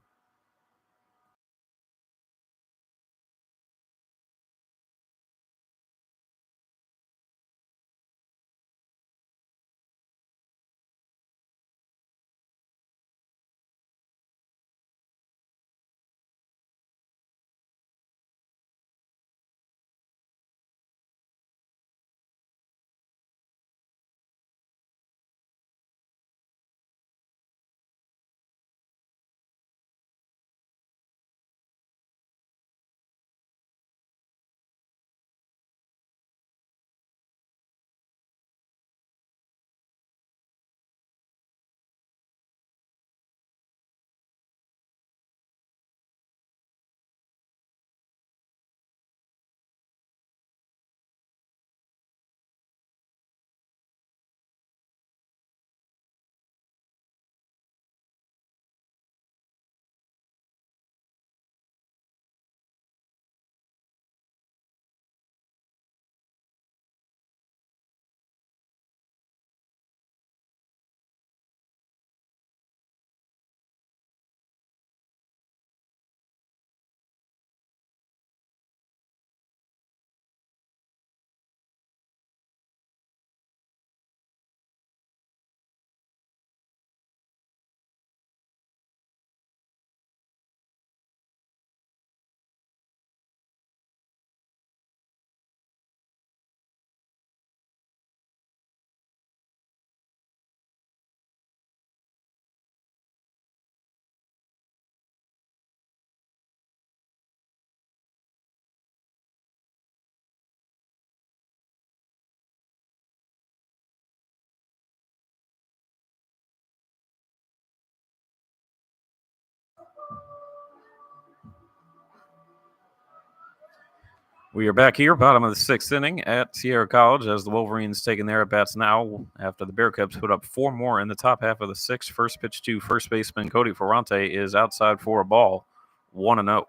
We are back here, bottom of the 6th inning at Sierra College as the Wolverines taking their at-bats now after the Bear Cubs put up 4 more in the top half of the 6th. First pitch to first baseman Cody Ferrante is outside for a ball, 1-0.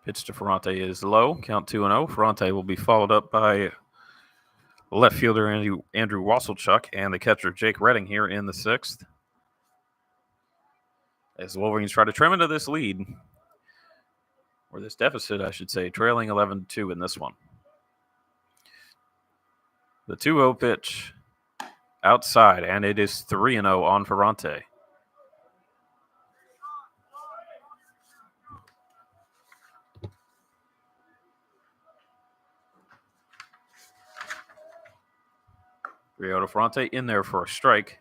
Pitch to Ferrante is low, count 2-0. Ferrante will be followed up by left fielder Andrew Wasselchuk and the catcher Jake Redding here in the 6th. As the Wolverines try to trim into this lead, or this deficit, I should say, trailing 11-2 in this one. The 2-0 pitch outside, and it is 3-0 on Ferrante. Rio de Ferrante in there for a strike.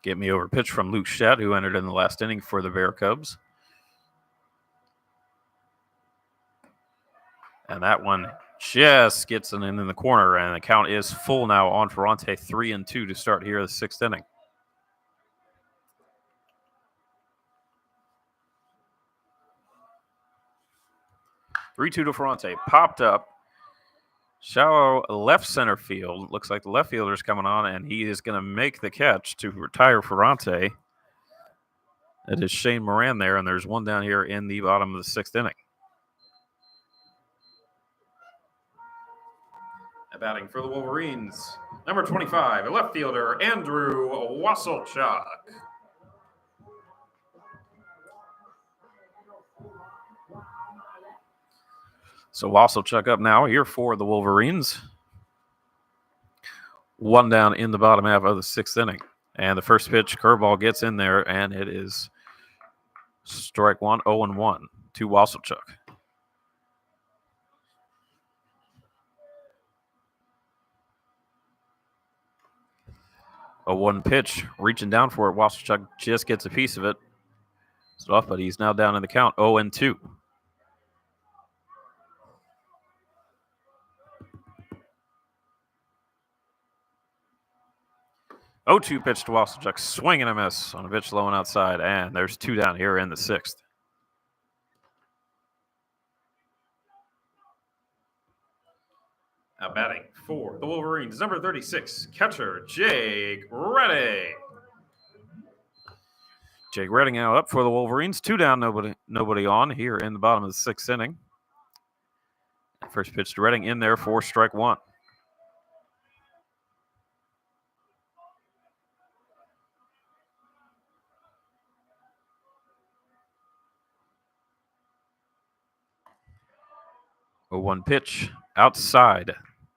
Get me over pitch from Luke Schadt, who entered in the last inning for the Bear Cubs. And that one just gets it in the corner, and the count is full now on Ferrante, 3-2 to start here the 6th inning. 3-2 to Ferrante. Popped up. Shallow left center field. Looks like the left fielder's coming on, and he is going to make the catch to retire Ferrante. It is Shane Moran there, and there's one down here in the bottom of the 6th inning. Batting for the Wolverines, number 25, left fielder Andrew Wasselchuk. So Wasselchuk up now here for the Wolverines. One down in the bottom half of the 6th inning. And the first pitch, curveball gets in there, and it is strike one, 0-1 to Wasselchuk. A 1 pitch, reaching down for it. Wasselchuk just gets a piece of it. It's off, but he's now down in the count, 0-2. 0-2 pitch to Wasselchuk, swing and a miss on a pitch low and outside, and there's 2 down here in the 6th. Now batting for the Wolverines, number 36, catcher Jake Redding. Jake Redding now up for the Wolverines. 2 down, nobody on here in the bottom of the 6th inning. First pitch to Redding in there for strike 1. A 1 pitch outside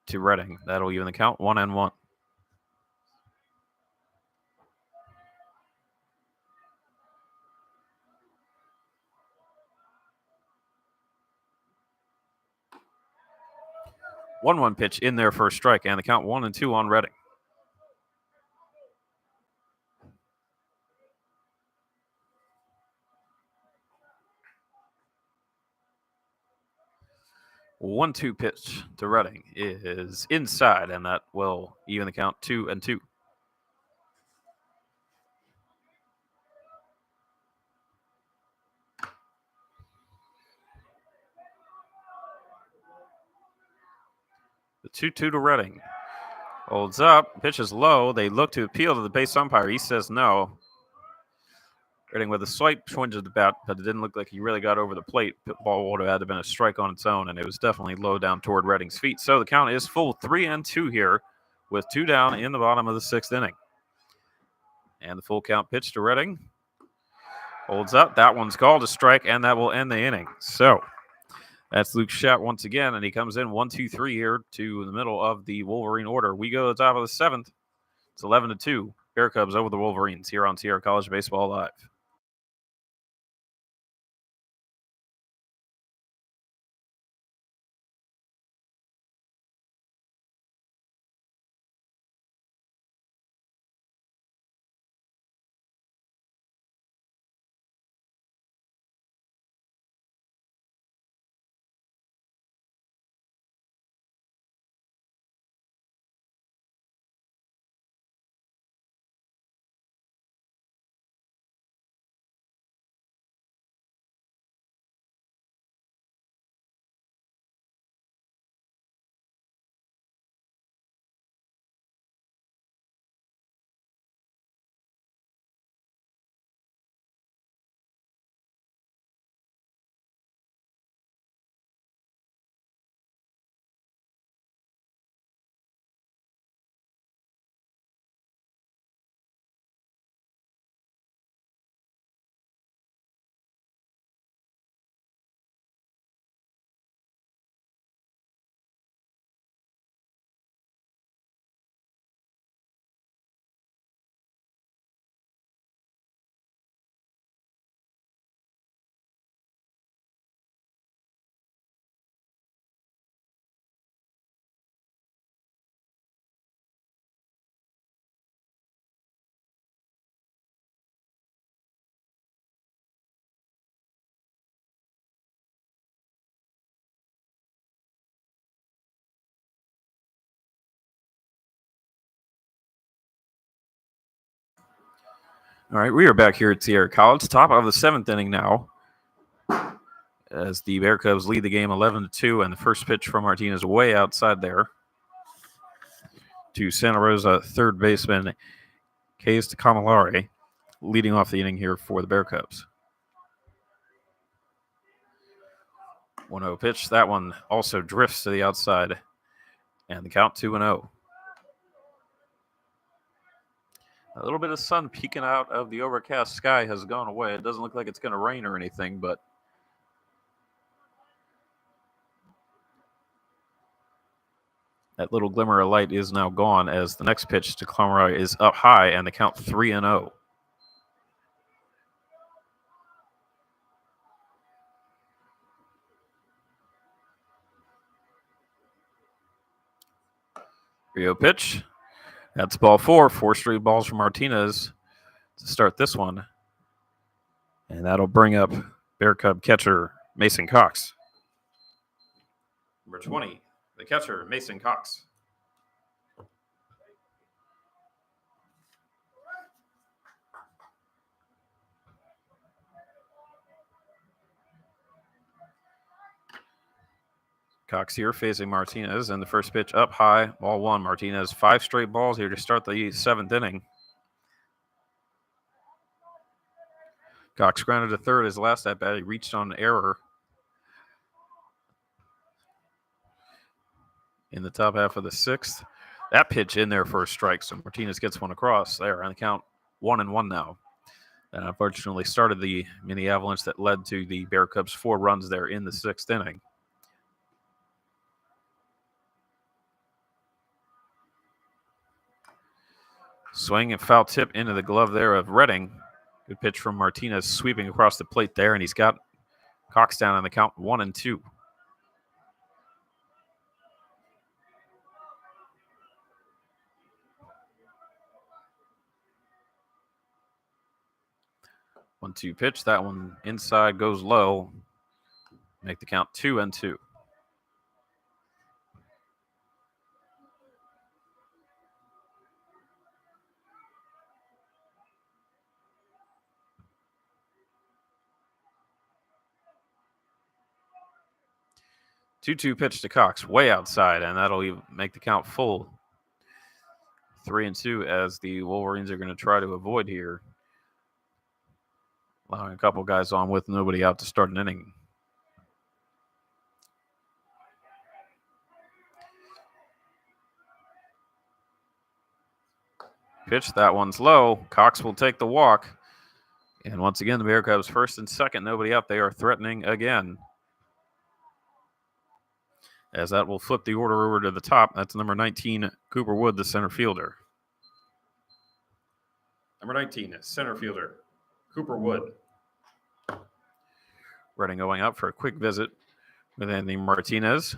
to Redding. That'll even the count 1-1. One pitch in there for a strike, and the count 1-2 on Redding. One-two pitch to Redding is inside, and that will even the count 2-2. The 2-2 to Redding. Holds up, pitch is low. They look to appeal to the base umpire. He says no. Redding with a slight twinge of the bat, but it didn't look like he really got over the plate. The ball would have had to been a strike on its own, and it was definitely low down toward Redding's feet. So the count is full 3-2 here, with 2 down in the bottom of the 6th inning. And the full count pitch to Redding. Holds up. That one's called a strike, and that will end the inning. So that's Luke Schatt once again, and he comes in 1-2-3 here to the middle of the Wolverine order. We go to the top of the 7th. It's 11-2. Bear Cubs over the Wolverines here on Sierra College Baseball Live. All right, we are back here at Sierra College, top of the 7th inning now, as the Bear Cubs lead the game 11-2, and the first pitch from Martinez way outside there to Santa Rosa third baseman Case de Camilleri, leading off the inning here for the Bear Cubs. 1-0 pitch. That one also drifts to the outside, and the count 2-0. A little bit of sun peeking out of the overcast sky has gone away. It doesn't look like it's going to rain or anything, but that little glimmer of light is now gone as the next pitch to Camilleri is up high, and the count 3-0. Rio pitch. That's ball 4. 4 straight balls from Martinez to start this one. And that'll bring up Bear Cub catcher Mason Cox. Number 20, the catcher, Mason Cox. Cox here facing Martinez, and the first pitch up high, ball one. Martinez 5 straight balls here to start the 7th inning. Cox grounded to third his last at bat. He reached on an error in the top half of the 6th. That pitch in there for a strike, so Martinez gets one across there on the count 1-1 now. And unfortunately started the mini avalanche that led to the Bear Cubs 4 runs there in the 6th inning. Swing and foul tip into the glove there of Redding. Good pitch from Martinez sweeping across the plate there, and he's got Cox down on the count 1-2. One-two pitch. That one inside goes low. Make the count 2-2. Two-two pitch to Cox, way outside, and that'll even make the count full 3-2 as the Wolverines are going to try to avoid here, allowing a couple guys on with nobody out to start an inning. Pitch, that one's low. Cox will take the walk. And once again, the Bear Cubs first and second, nobody up. They are threatening again. As that will flip the order over to the top. That's number 19, Cooper Wood, the center fielder. Number 19, center fielder, Cooper Wood. Redding going out for a quick visit with Anthony Martinez.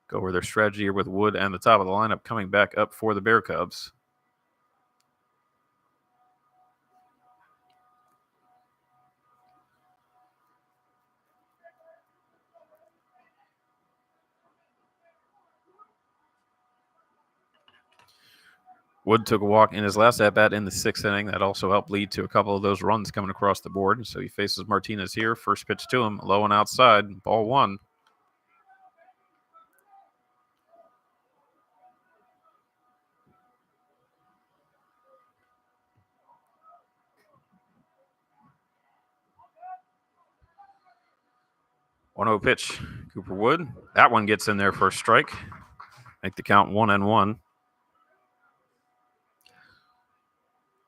Go over their strategy here with Wood and the top of the lineup coming back up for the Bear Cubs. Wood took a walk in his last at-bat in the 6th inning. That also helped lead to a couple of those runs coming across the board. So he faces Martinez here. First pitch to him, low and outside, ball one. One-0 pitch, Cooper Wood. That one gets in there for a strike. Make the count 1-1.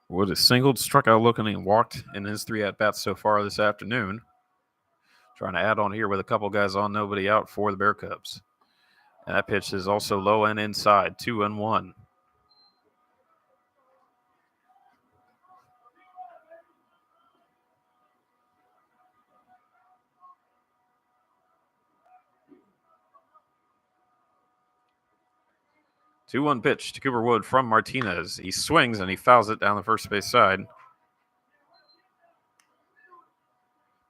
Wood has singled, struck out looking, and walked in his 3 at-bats so far this afternoon. Trying to add on here with a couple guys on, nobody out for the Bear Cubs. And that pitch is also low and inside, 2-1. Two-one pitch to Cooper Wood from Martinez. He swings and he fouls it down the first base side.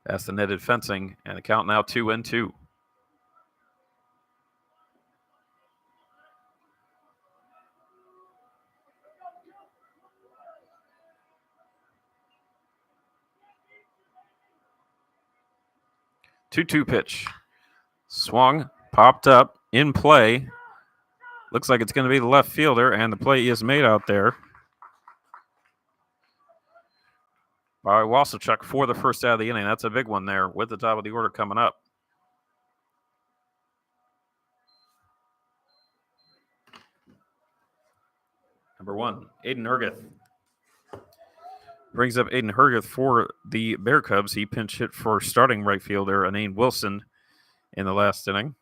That's the netted fencing, and the count now 2-2. Two-two pitch. Swung, popped up, in play. Looks like it's going to be the left fielder, and the play is made out there by Wasselchuk for the first out of the inning. That's a big one there with the top of the order coming up. Number 1, Aiden Hergeth. Brings up Aiden Hergeth for the Bear Cubs. He pinch hit for starting right fielder Anane Wilson in the last inning.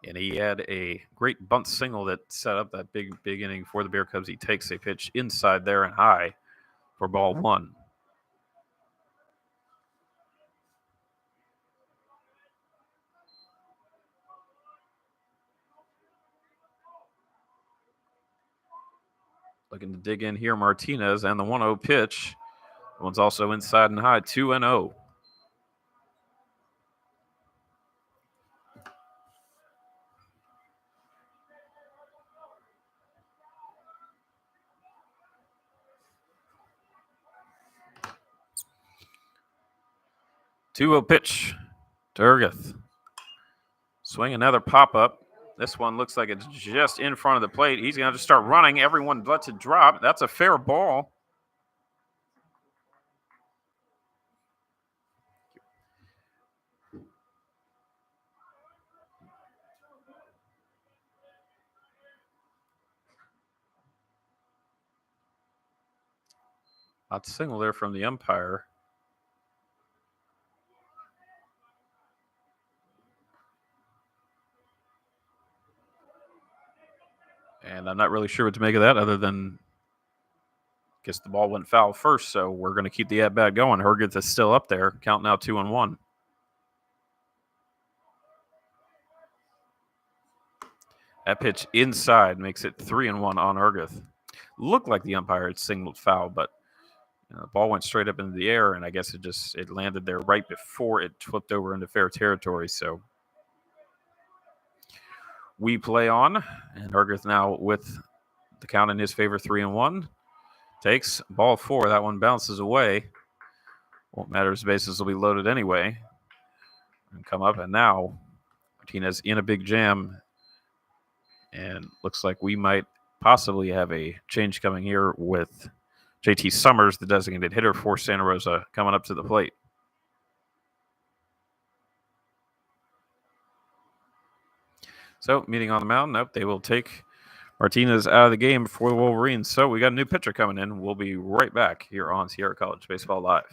And he had a great bunt single that set up that big inning for the Bear Cubs. He takes a pitch inside there and high for ball one. Looking to dig in here, Martinez, and the 1-0 pitch. That one's also inside and high, 2-0. 2-0 pitch to Hergith. Swing another pop-up. This one looks like it's just in front of the plate. He's going to just start running. Everyone lets it drop. That's a fair ball. Hot single there from the umpire. And I'm not really sure what to make of that other than I guess the ball went foul first, so we're going to keep the at-bat going. Hergith is still up there. Count now 2-1. That pitch inside makes it 3-1 on Hergith. Looked like the umpire had signaled foul, but the ball went straight up into the air, and I guess it landed there right before it flipped over into fair territory. So we play on, and Hergith now with the count in his favor, 3-1. Takes ball 4. That one bounces away. Won't matter, his bases will be loaded anyway. And come up, and now Martinez in a big jam. And looks like we might possibly have a change coming here with JT Summers, the designated hitter for Santa Rosa, coming up to the plate. So, meeting on the mound. Nope, they will take Martinez out of the game for the Wolverines. So, we got a new pitcher coming in. We'll be right back here on Sierra College Baseball Live.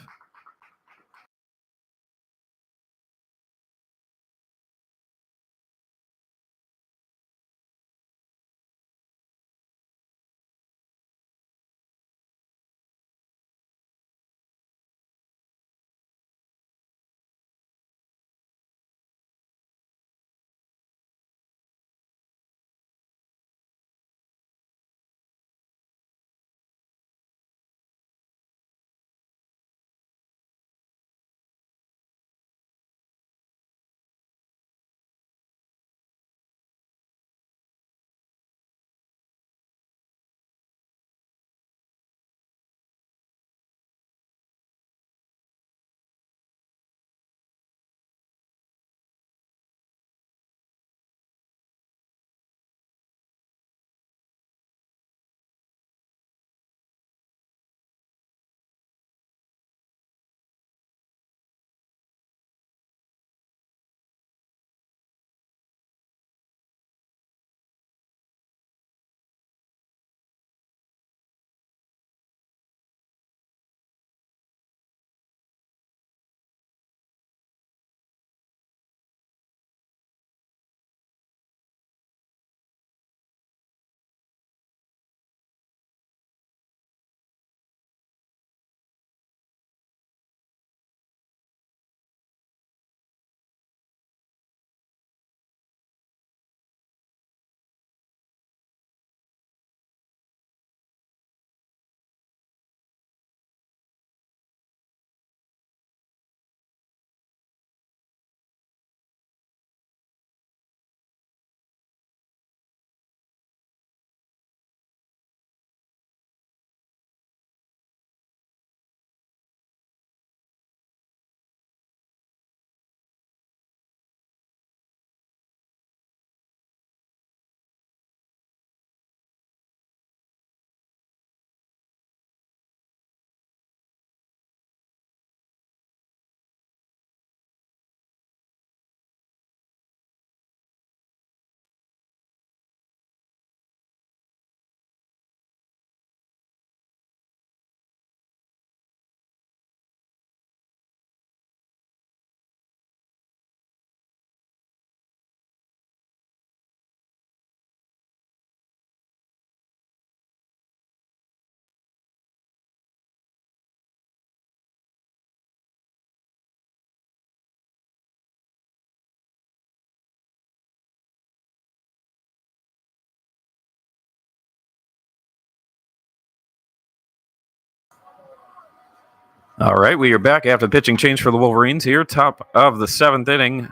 All right, we are back after the pitching change for the Wolverines here. Top of the 7th inning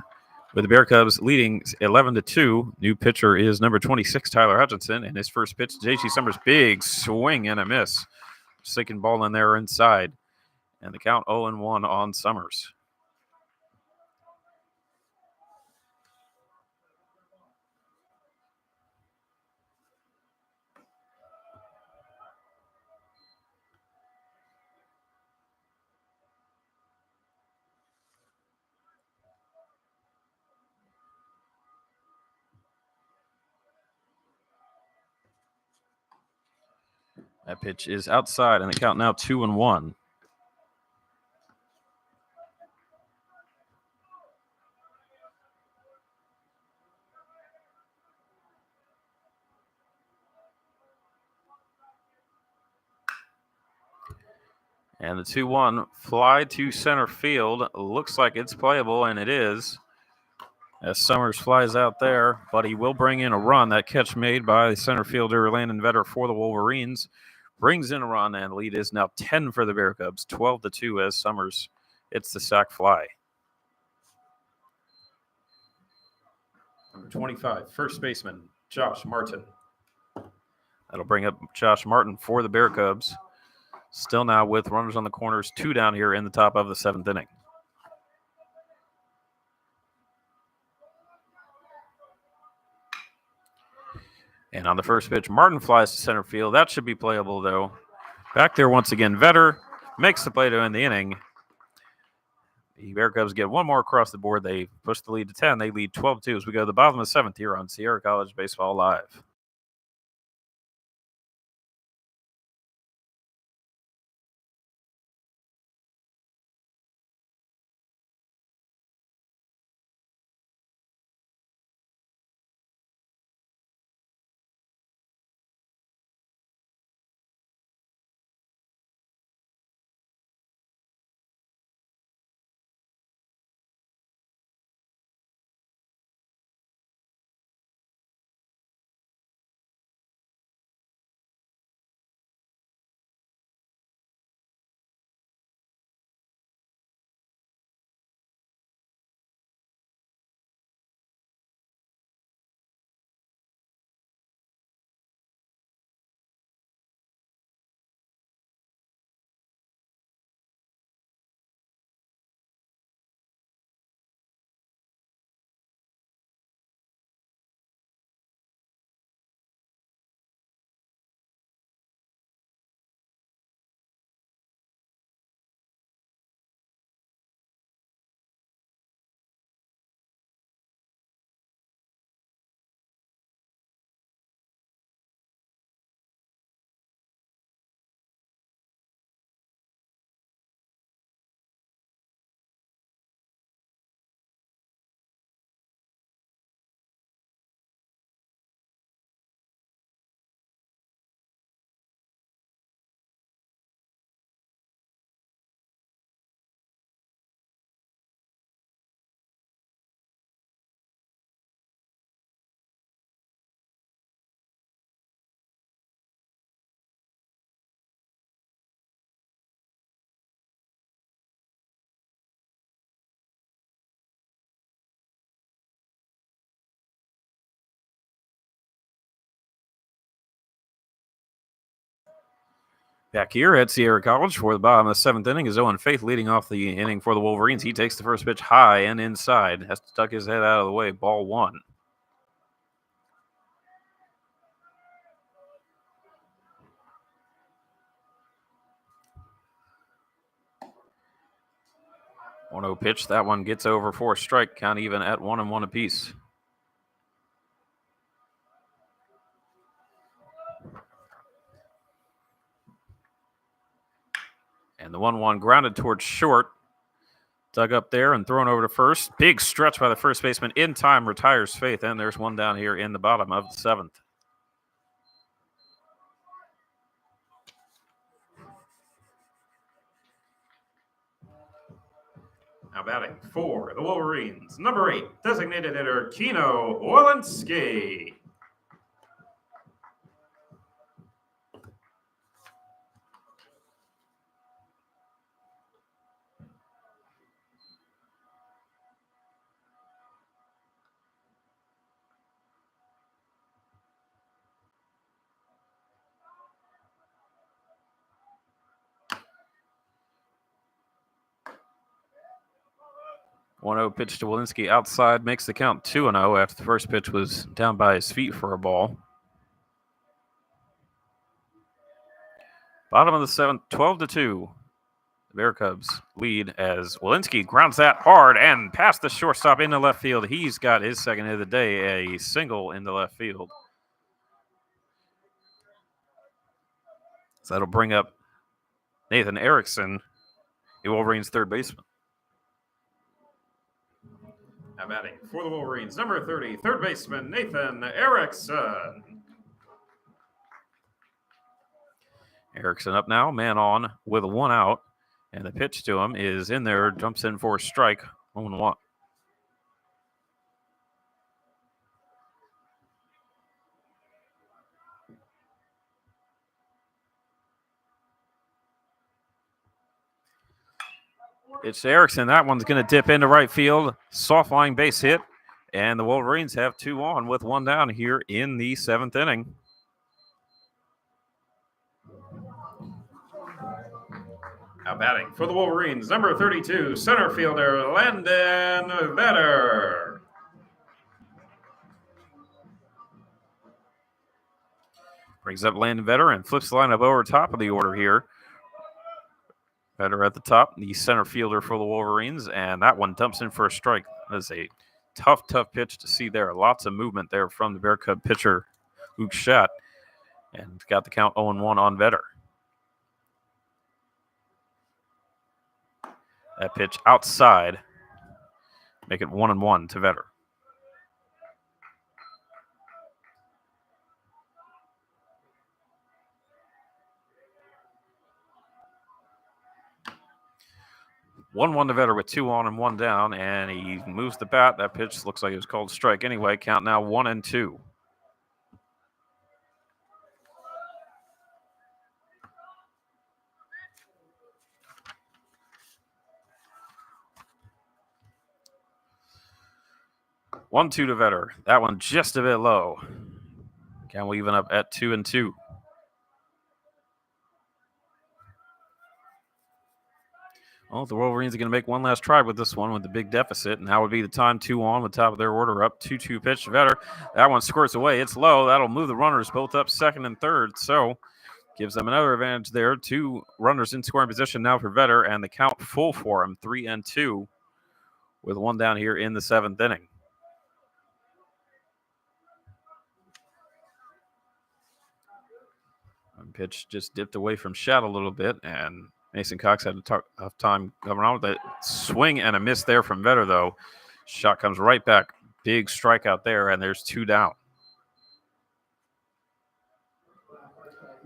with the Bear Cubs leading 11-2. New pitcher is number 26, Tyler Hutchinson, and his first pitch, JT Summers, big swing and a miss. Sinking ball in there inside, and the count 0-1 on Summers. That pitch is outside, and the count now 2-1. And the 2-1 fly to center field. Looks like it's playable, and it is. As Summers flies out there, but he will bring in a run. That catch made by center fielder Landon Vetter for the Wolverines brings in a run, and the lead is now 10 for the Bear Cubs, 12-2 as Summers hits the sac fly. Number 25, first baseman Josh Martin. That'll bring up Josh Martin for the Bear Cubs. Still now with runners on the corners, 2 down here in the top of the 7th inning. And on the first pitch, Martin flies to center field. That should be playable, though. Back there once again, Vetter makes the play to end the inning. The Bear Cubs get one more across the board. They push the lead to 10. They lead 12-2 as we go to the bottom of the 7th here on Sierra College Baseball Live. Back here at Sierra College for the bottom of the 7th inning is Owen Faith leading off the inning for the Wolverines. He takes the first pitch high and inside. Has to tuck his head out of the way. Ball 1. One 0 pitch. That one gets over for a strike. Count even at 1-1 apiece. And the 1-1 grounded towards short. Dug up there and thrown over to first. Big stretch by the first baseman. In time, retires Faith. And there's one down here in the bottom of the 7th. Now batting for the Wolverines, number 8, designated hitter Kino Orlinski. One 0 pitch to Walensky outside, makes the count 2-0 after the first pitch was down by his feet for a ball. Bottom of the 7th, 12-2. The Bear Cubs lead as Walensky grounds that hard and past the shortstop into left field. He's got his second hit of the day, a single into left field. So that'll bring up Nathan Erickson, the Wolverines' third baseman. Now batting for the Wolverines, number 30, third baseman Nathan Erickson. Erickson up now, man on with a 1 out. And the pitch to him is in there, jumps in for a strike, 0-1. It's Erickson. That one's going to dip into right field. Soft line base hit. And the Wolverines have 2 on with 1 down here in the 7th inning. Now batting for the Wolverines, number 32, center fielder Landon Vetter. Brings up Landon Vetter and flips the lineup over top of the order here. Vetter at the top, the center fielder for the Wolverines, and that one dumps in for a strike. That is a tough pitch to see there. Lots of movement there from the Bear Cub pitcher, Luke Schott, and got the count 0-1 on Vetter. That pitch outside, make it 1-1 to Vetter. One to Vetter with 2 on and 1 down, and he moves the bat. That pitch looks like it was called strike anyway. Count now 1-2. One two to Vetter. That one just a bit low. Count will even up at 2-2. Well, the Wolverines are going to make one last try with this one with the big deficit, and that would be the time 2 on with top of their order up. 2-2 pitch to Vetter. That one squirts away. It's low. That'll move the runners both up second and third, so gives them another advantage there. 2 runners in scoring position now for Vetter, and the count full for him, 3-2, with 1 down here in the 7th inning. Pitch just dipped away from Schott a little bit, and Mason Cox had a tough time coming on with that swing and a miss there from Vetter, though. Schott comes right back. Big strikeout there, and there's 2 down.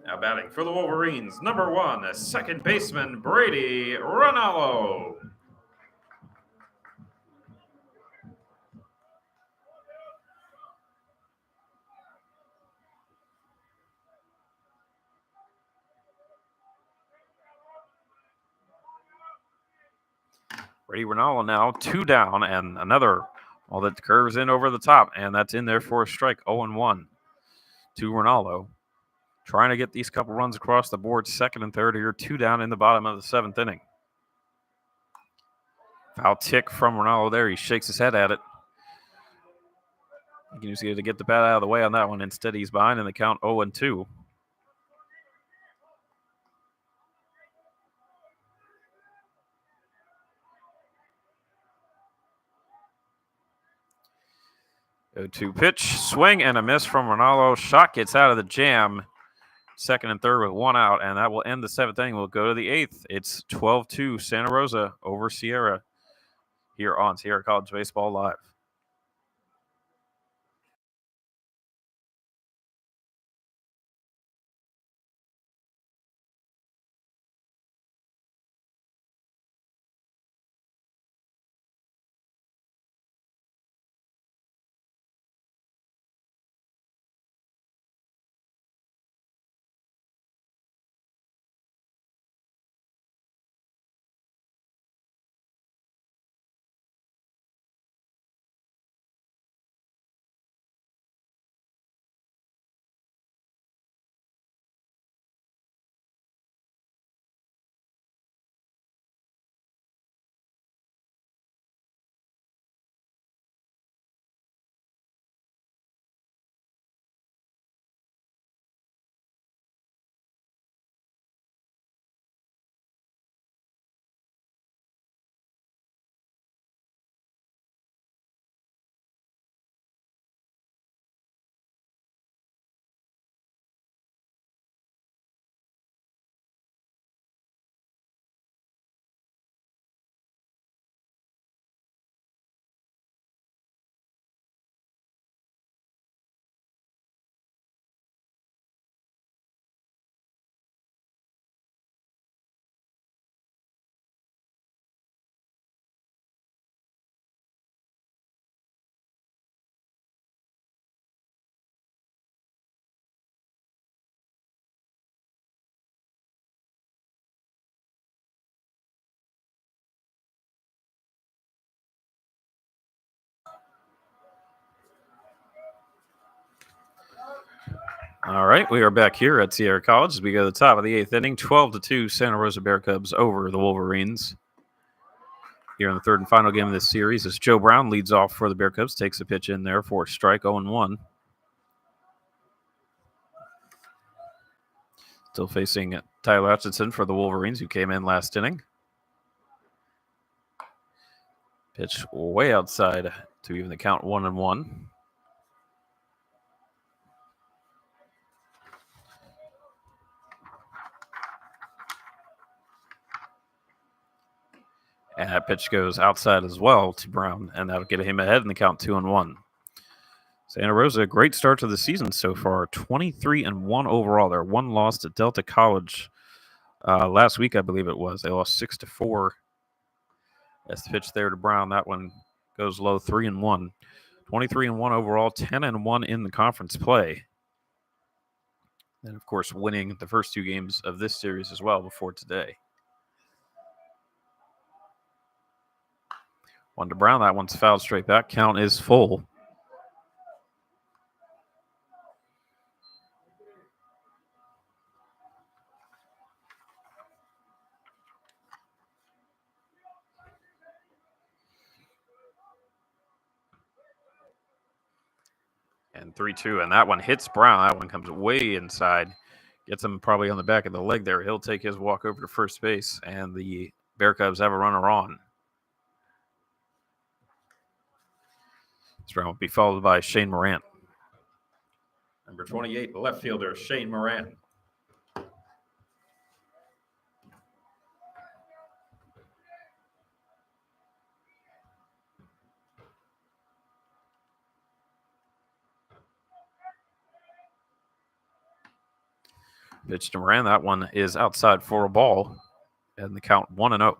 Now batting for the Wolverines, number 1, second baseman Brady Ronaldo. Brady Ronaldo now 2 down, and another ball that curves in over the top, and that's in there for a strike, 0-1 to Ronaldo. Trying to get these couple runs across the board, second and third here, 2 down in the bottom of the 7th inning. Foul tick from Ronaldo there. He shakes his head at it. He can use it to get the bat out of the way on that one. Instead, he's behind in the count 0-2. The 2 pitch, swing and a miss from Ronaldo. Schott gets out of the jam. Second and third with 1 out, and that will end the 7th inning. We'll go to the 8th. It's 12-2 Santa Rosa over Sierra here on Sierra College Baseball Live. All right, we are back here at Sierra College as we go to the top of the 8th inning. 12-2, Santa Rosa Bear Cubs over the Wolverines. Here in the third and final game of this series, as Joe Brown leads off for the Bear Cubs, takes a pitch in there for a strike, 0-1. Still facing Tyler Hutchinson for the Wolverines, who came in last inning. Pitch way outside to even the count, 1-1. And that pitch goes outside as well to Brown, and that'll get him ahead in the count, 2-1. Santa Rosa, a great start to the season so far, 23-1 overall. They're one loss to Delta College last week, I believe it was. They lost 6-4. That's the pitch there to Brown. That one goes low, 3-1. 23-1 overall, 10-1 in the conference play. And, of course, winning the first two games of this series as well before today. One to Brown. That one's fouled straight back. Count is full. And 3-2. And that one hits Brown. That one comes way inside. Gets him probably on the back of the leg there. He'll take his walk over to first base. And the Bear Cubs have a runner on. This round will be followed by Shane Moran. Number 28, left fielder Shane Moran. Pitch to Moran. That one is outside for a ball. And the count 1-0.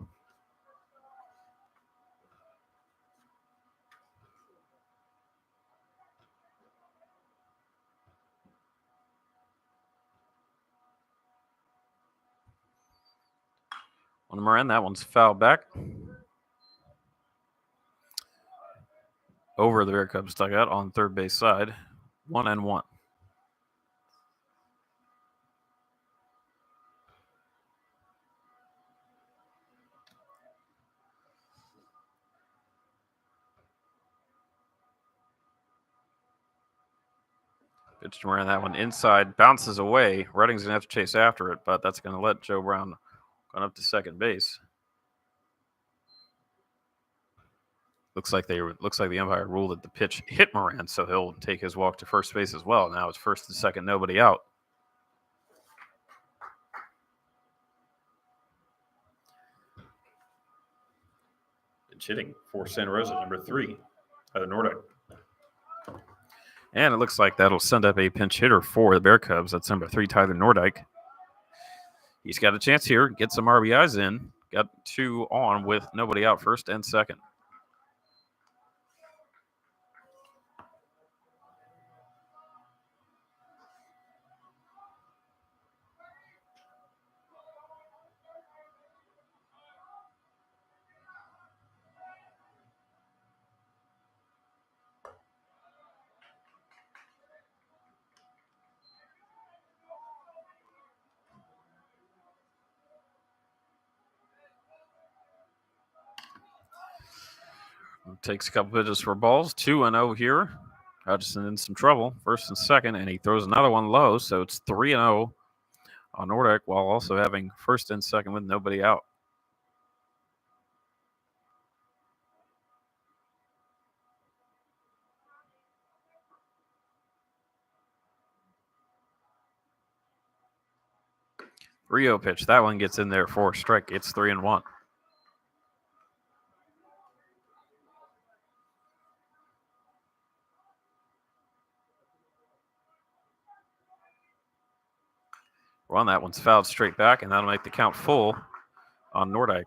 On the Moran, that one's fouled back. Over the Bear Cubs dugout on third base side. 1-1. Pitch to Moran, that one inside, bounces away. Redding's going to have to chase after it, but that's going to let Joe Brown go up to second base. Looks like the umpire ruled that the pitch hit Moran, so he'll take his walk to first base as well. Now it's first and second, nobody out. Pitch hitting for Santa Rosa, number 3, Nordic. And it looks like that'll send up a pinch hitter for the Bear Cubs. That's number 3, Tyler Nordyke. He's got a chance here, get some RBIs in. Got 2 on with nobody out, first and second. Takes a couple pitches for balls. 2-0 here. Hutchinson in some trouble. First and second, and he throws another one low, so it's 3-0 on Nordic while also having first and second with nobody out. Rio pitch. That one gets in there for a strike. It's 3-1. Well, that one's fouled straight back, and that'll make the count full on Nordyke.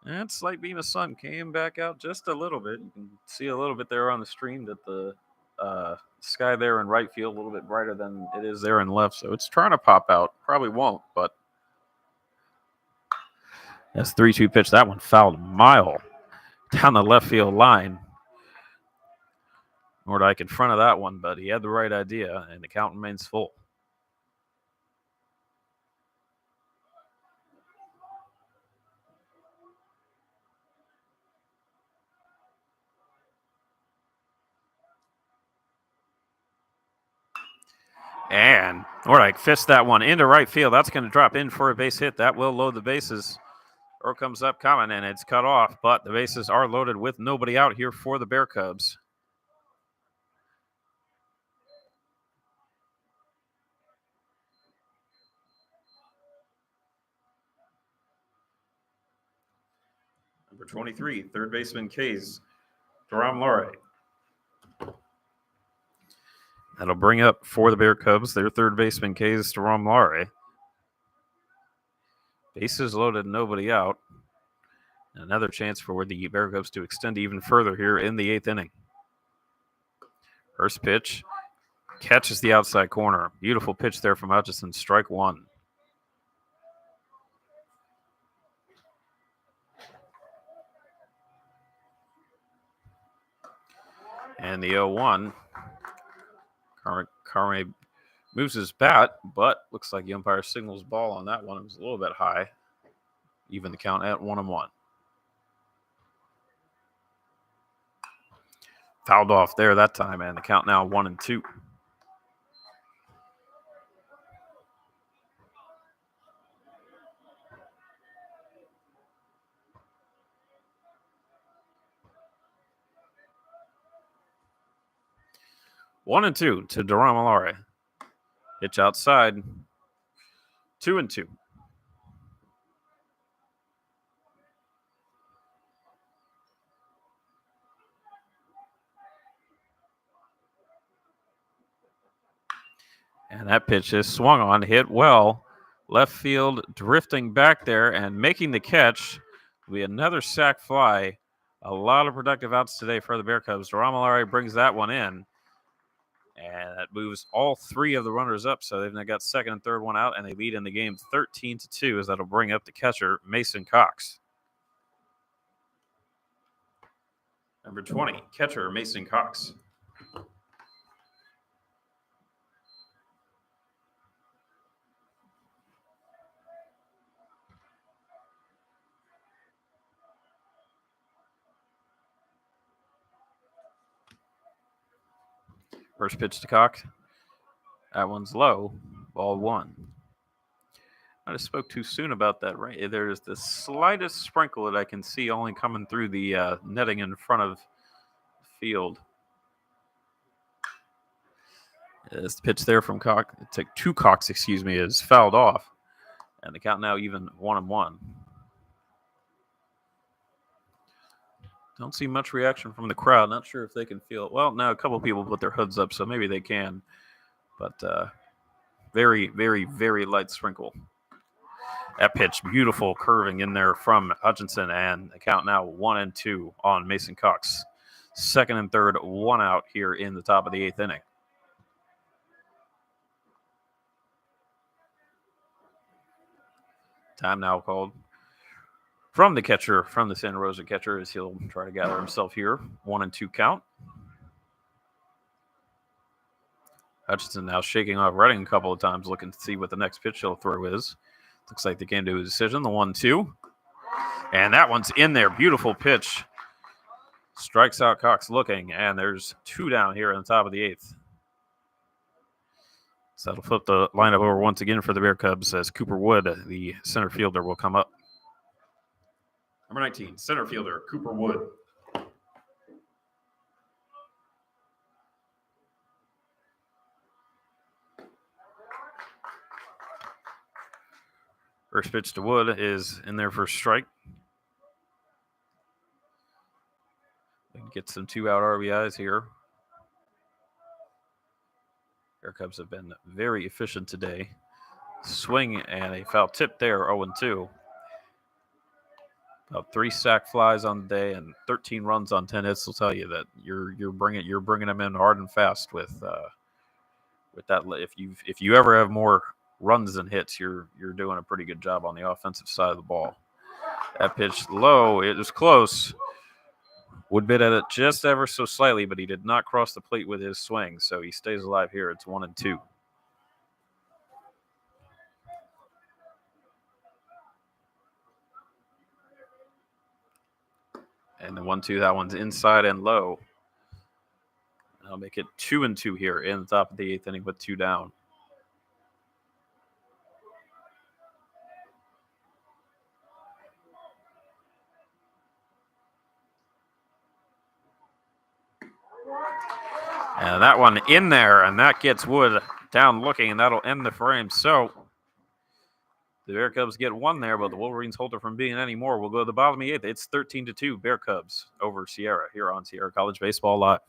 And slight beam of sun came back out just a little bit. You can see a little bit there on the stream that the sky there in right field a little bit brighter than it is there in left, so it's trying to pop out. Probably won't, but that's 3-2 pitch. That one fouled a mile down the left field line. Nordyke in front of that one, but he had the right idea, and the count remains full. And Nordyke fists that one into right field. That's going to drop in for a base hit. That will load the bases. Throw comes up coming, and it's cut off, but the bases are loaded with nobody out here for the Bear Cubs. Number 23, third baseman K's Duram Lare. That'll bring up for the Bear Cubs their third baseman K's Duram Lare. Bases loaded, nobody out. Another chance for the Bear Cubs to extend even further here in the 8th inning. First pitch catches the outside corner. Beautiful pitch there from Hutchison. Strike one. And the 0-1. Carme moves his bat, but looks like the umpire signals ball on that one. It was a little bit high. Even the count at 1-1. Fouled off there that time, and the count now 1-2. One and two to Duram Lare. Pitch outside. 2-2. And that pitch is swung on, hit well. Left field drifting back there and making the catch. Will be another sac fly. A lot of productive outs today for the Bear Cubs. Duram Lare brings that one in. And that moves all three of the runners up. So they've now got second and third one out, and they lead in the game 13-2, as that'll bring up the catcher, Mason Cox. Number 20, catcher, Mason Cox. First pitch to Cox. That one's low. Ball one. I just spoke too soon about that. Right, there's the slightest sprinkle that I can see only coming through the netting in front of the field. This pitch there from Cox, to Cox, is fouled off, and the count now even 1-1. Don't see much reaction from the crowd. Not sure if they can feel it. Well, now a couple of people put their hoods up, so maybe they can. But very, very, very light sprinkle. That pitch, beautiful curving in there from Hutchinson, and the count now 1-2 on Mason Cox. Second and third, one out here in the top of the 8th inning. Time now called from the catcher, from the Santa Rosa catcher, as he'll try to gather himself here. 1-2 count. Hutchinson now shaking off Redding a couple of times, looking to see what the next pitch he'll throw is. Looks like they came to a decision, the 1-2. And that one's in there. Beautiful pitch. Strikes out Cox looking, and there's two down here on the top of the 8th. So that'll flip the lineup over once again for the Bear Cubs as Cooper Wood, the center fielder, will come up. Number 19, center fielder, Cooper Wood. First pitch to Wood is in there for a strike. Get some 2-out RBIs here. Bear Cubs have been very efficient today. Swing and a foul tip there, 0-2. About 3 sac flies on the day and 13 runs on 10 hits will tell you that you're bringing them in hard and fast with that. If you ever have more runs than hits, you're doing a pretty good job on the offensive side of the ball. That pitch low, it was close. Wood bit at it just ever so slightly, but he did not cross the plate with his swing, so he stays alive here. It's 1-2. And the 1-2, that one's inside and low. That'll make it 2-2 here in the top of the 8th inning with 2 down. And that one in there, and that gets Wood down looking, and that'll end the frame. So the Bear Cubs get one there, but the Wolverines hold it from being any more. We'll go to the bottom of the eighth. It's 13-2, Bear Cubs over Sierra here on Sierra College Baseball Live.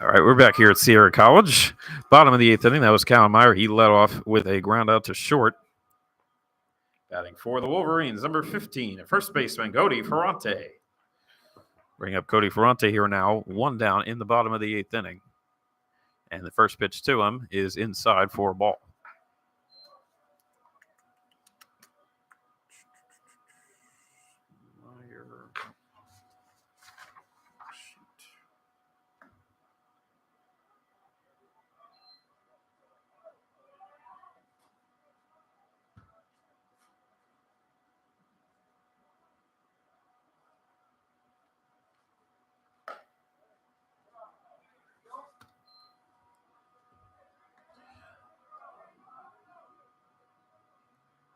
All right, we're back here at Sierra College. Bottom of the eighth inning, that was Callum Meyer. He led off with a ground out to short. Batting for the Wolverines, number 15, first baseman Cody Ferrante. Bring up Cody Ferrante here now, one down in the bottom of the eighth inning. And the first pitch to him is inside for a ball.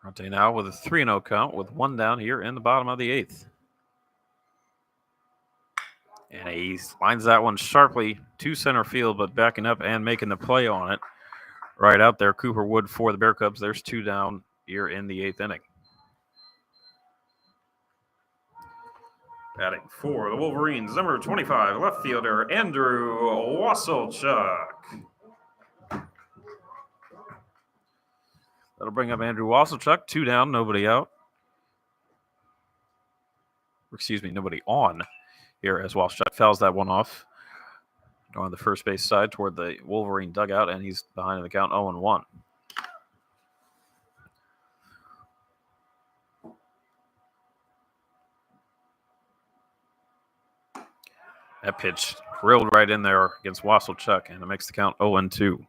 Ferrante now with a 3-0 count with one down here in the bottom of the eighth. And he lines that one sharply to center field, but backing up and making the play on it. Right out there, Cooper Wood for the Bear Cubs. There's two down here in the eighth inning. Batting for the Wolverines, number 25, left fielder Andrew Wasselchuk. That'll bring up Andrew Wasselchuk, two down, nobody out. Nobody on here as Wasselchuk fouls that one off on the first base side toward the Wolverine dugout, and he's behind in the count 0-1. That pitch drilled right in there against Wasselchuk, and it makes the count 0-2.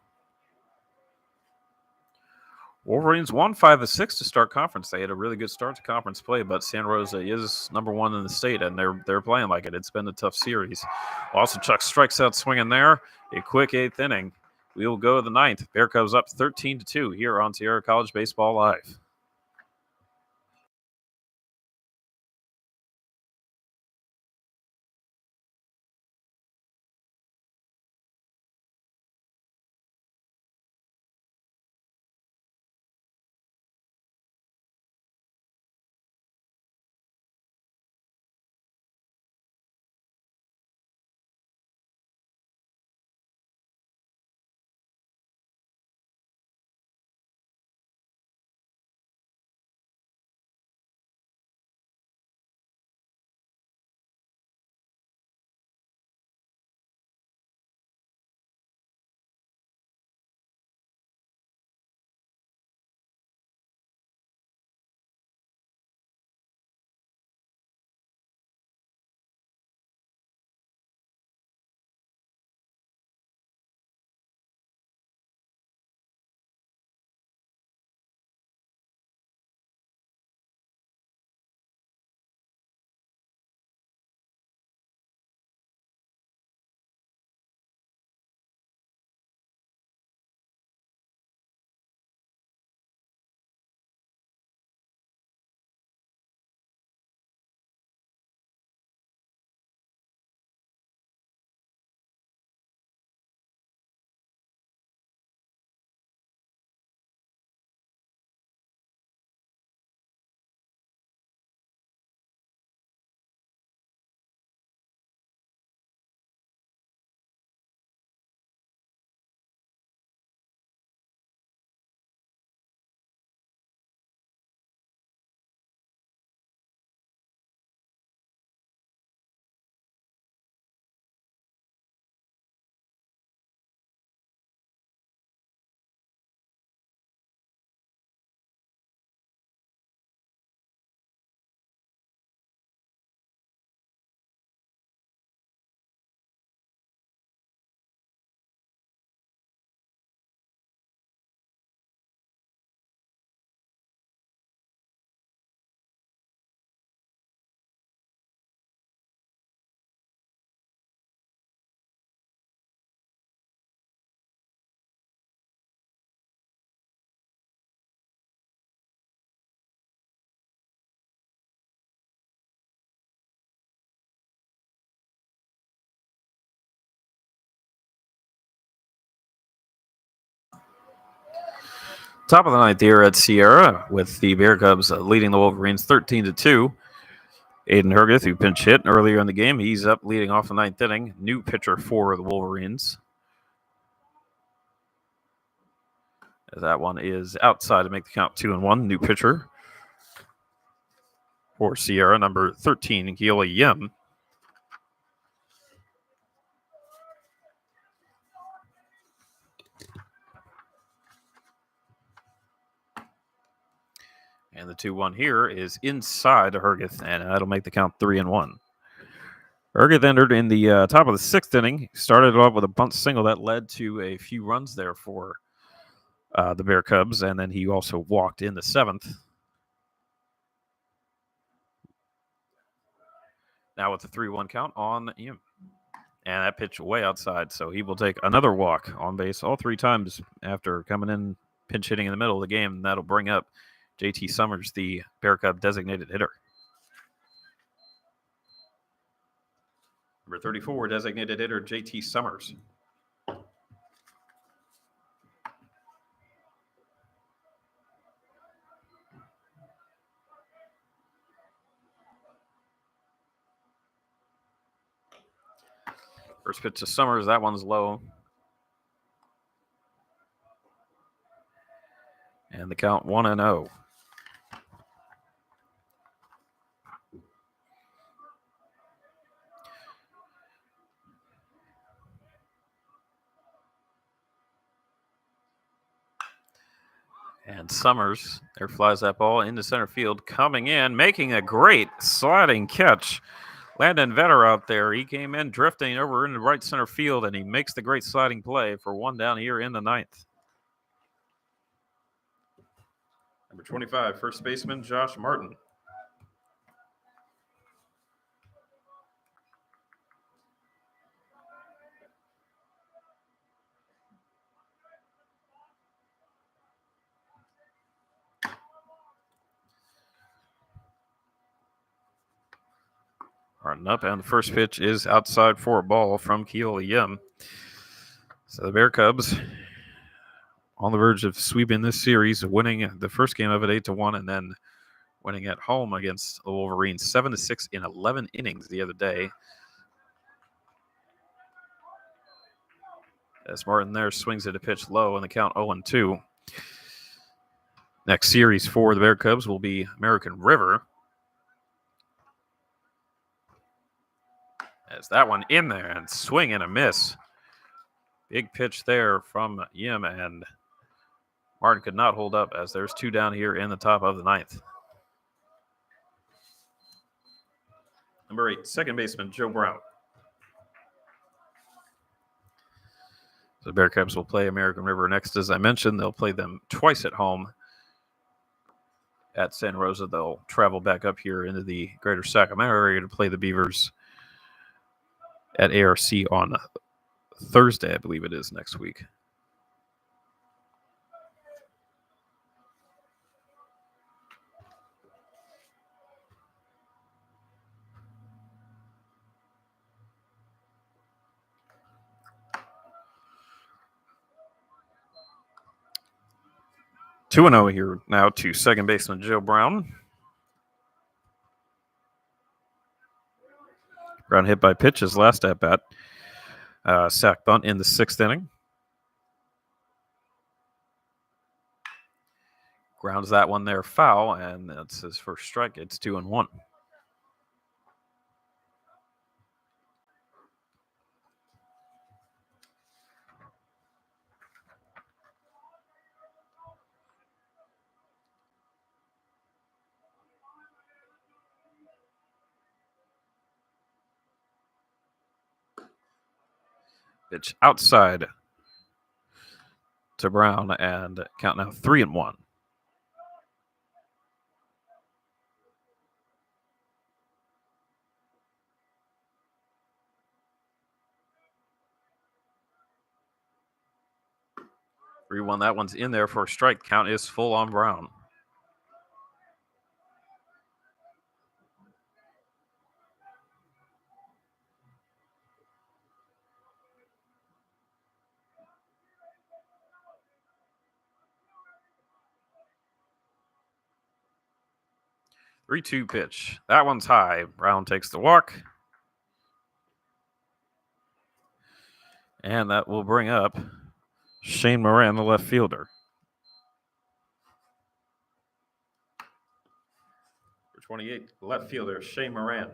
Wolverines won 5 of 6 to start conference. They had a really good start to conference play, but Santa Rosa is number 1 in the state, and they're playing like it. It's been a tough series. Wasselchuk strikes out swinging there. A quick eighth inning. We will go to the ninth. Bear Cubs up 13-2 here on Sierra College Baseball Live. Top of the ninth here at Sierra, with the Bear Cubs leading the Wolverines 13-2. Aiden Hergith, who pinch hit earlier in the game, he's up leading off the ninth inning. New pitcher for the Wolverines. That one is outside to make the count 2-1. New pitcher for Sierra, number 13, Gila Yim. And the 2-1 here is inside to Hergith, and that'll make the count 3-1. Hergith entered in the top of the sixth inning. Started off with a bunt single that led to a few runs there for the Bear Cubs, and then he also walked in the seventh. Now with the 3-1 count on Yim. And that pitch way outside, so he will take another walk on base all three times after coming in pinch hitting in the middle of the game. And that'll bring up JT Summers, the Bear Cub designated hitter. Number 34, designated hitter JT Summers. First pitch to Summers, that one's low. And the count 1-0. And Summers, there flies that ball into center field, coming in, making a great sliding catch. Landon Vetter out there, he came in drifting over into right center field, and he makes the great sliding play for one down here in the ninth. Number 25, first baseman Josh Martin. Martin up, and the first pitch is outside for a ball from Keola Yim. So the Bear Cubs on the verge of sweeping this series, winning the first game of it 8-1, and then winning at home against the Wolverines 7-6 in 11 innings the other day. As Martin there swings at a pitch low, and the count 0-2. Next series for the Bear Cubs will be American River. As that one in there, and swing and a miss. Big pitch there from Yim, and Martin could not hold up as there's two down here in the top of the ninth. Number 8, second baseman Joe Brown. So the Bear Cubs will play American River next, as I mentioned. They'll play them twice at home at Santa Rosa. They'll travel back up here into the greater Sacramento area to play the Beavers at ARC on Thursday, I believe it is, next week. Two 2-0 here now to second baseman Joe Brown. Brown hit by pitch his last at bat. Sack bunt in the sixth inning. Grounds that one there foul, and that's his first strike. It's 2-1. Pitch outside to Brown, and count now 3-1. That one's in there for a strike. Count is full on Brown. 3-2 pitch. That one's high. Brown takes the walk. And that will bring up Shane Moran, the left fielder. For 28, left fielder Shane Moran.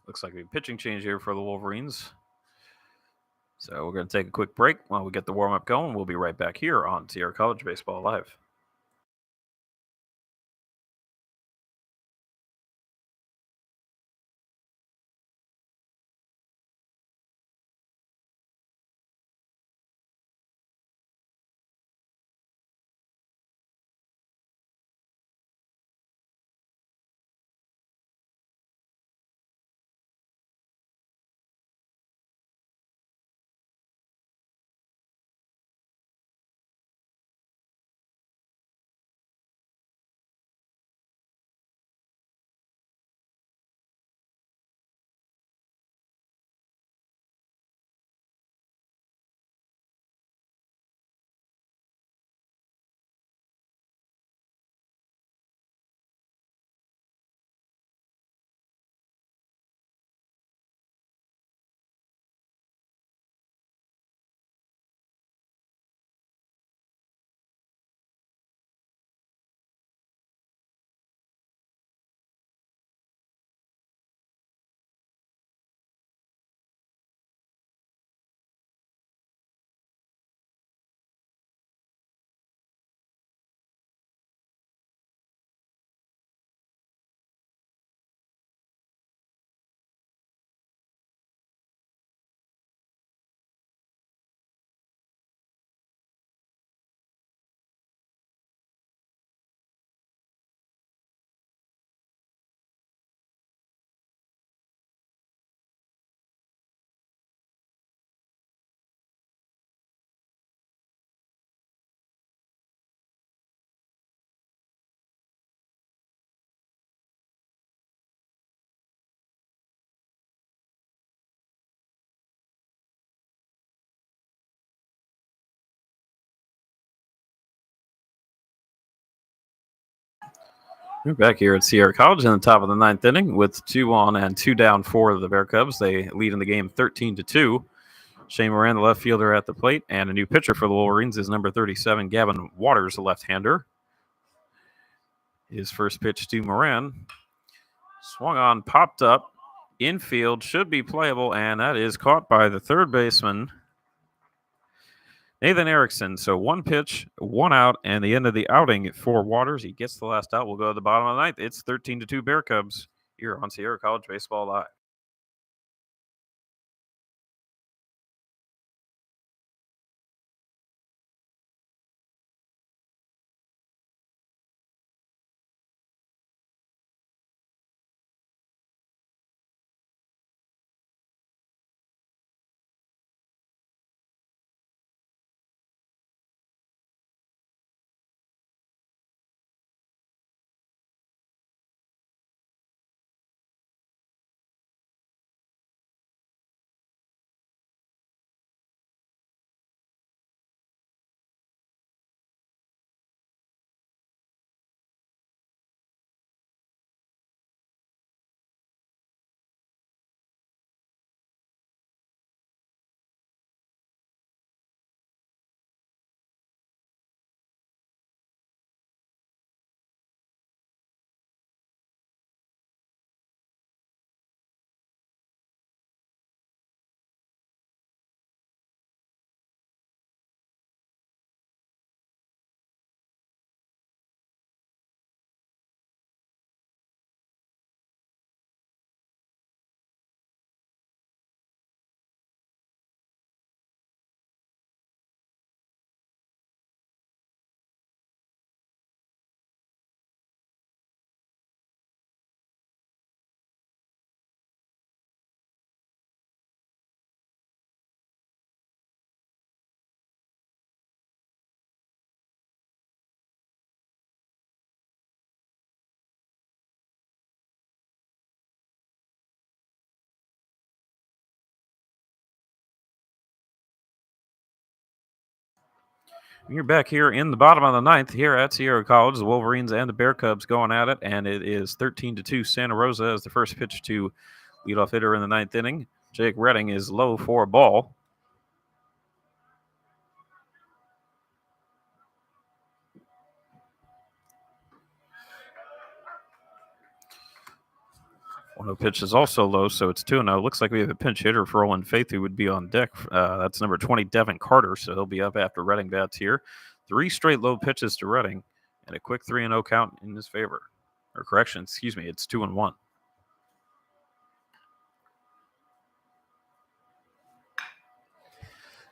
Looks like a pitching change here for the Wolverines. So we're going to take a quick break while we get the warm-up going. We'll be right back here on Sierra College Baseball Live. We're back here at Sierra College in the top of the ninth inning with 2 on and 2 down for the Bear Cubs. They lead in the game 13-2. Shane Moran, the left fielder, at the plate, and a new pitcher for the Wolverines is number 37, Gavin Waters, the left-hander. His first pitch to Moran. Swung on, popped up, infield, should be playable, and that is caught by the third baseman, Nathan Erickson. So 1 pitch, 1 out, and the end of the outing for Waters. He gets the last out. We'll go to the bottom of the ninth. It's 13-2 Bear Cubs here on Sierra College Baseball Live. You're back here in the bottom of the ninth here at Sierra College. The Wolverines and the Bear Cubs going at it, and it is 13-2 Santa Rosa as the first pitch to leadoff hitter in the ninth inning. Jake Redding is low for a ball. One of the pitch is also low, so it's 2-0. Looks like we have a pinch hitter for Roland Faith who would be on deck. That's number 20, Devin Carter, so he'll be up after Redding bats here. 3 straight low pitches to Redding, and a quick 3-0 count in his favor. Or correction, excuse me, it's 2-1.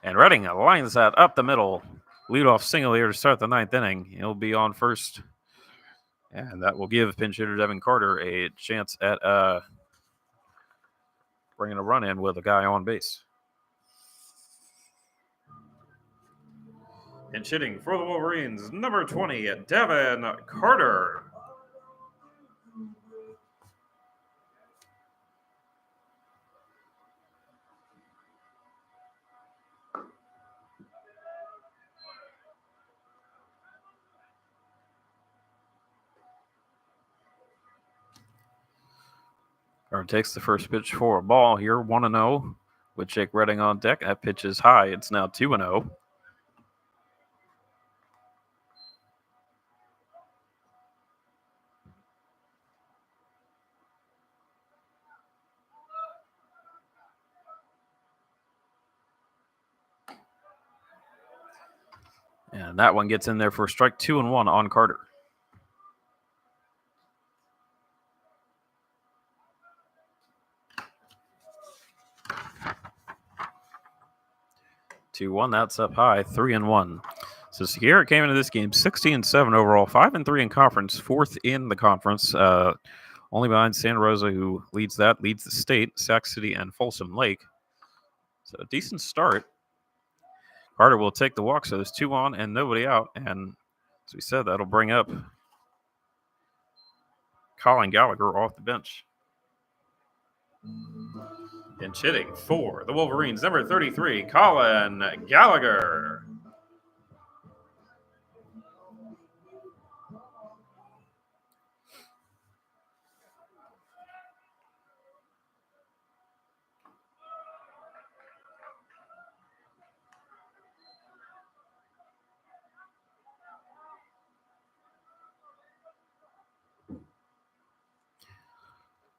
And Redding lines that up the middle. Leadoff single here to start the ninth inning. He'll be on first. And that will give pinch hitter Devin Carter a chance at bringing a run in with a guy on base. Pinch hitting for the Wolverines, number 20, Devin Carter. Carter takes the first pitch for a ball here, 1-0 with Jake Redding on deck. That pitch is high. It's now 2-0. And that one gets in there for a strike, 2-1 on Carter. 2-1, that's up high, 3-1. So Sierra came into this game 16-7 overall, 5-3 in conference, 4th in the conference, only behind Santa Rosa, who leads the state, Sac City and Folsom Lake. So a decent start. Carter will take the walk, so there's 2 on and nobody out. And as we said, that'll bring up Colin Gallagher off the bench. Pinch hitting for the Wolverines, number 33, Colin Gallagher.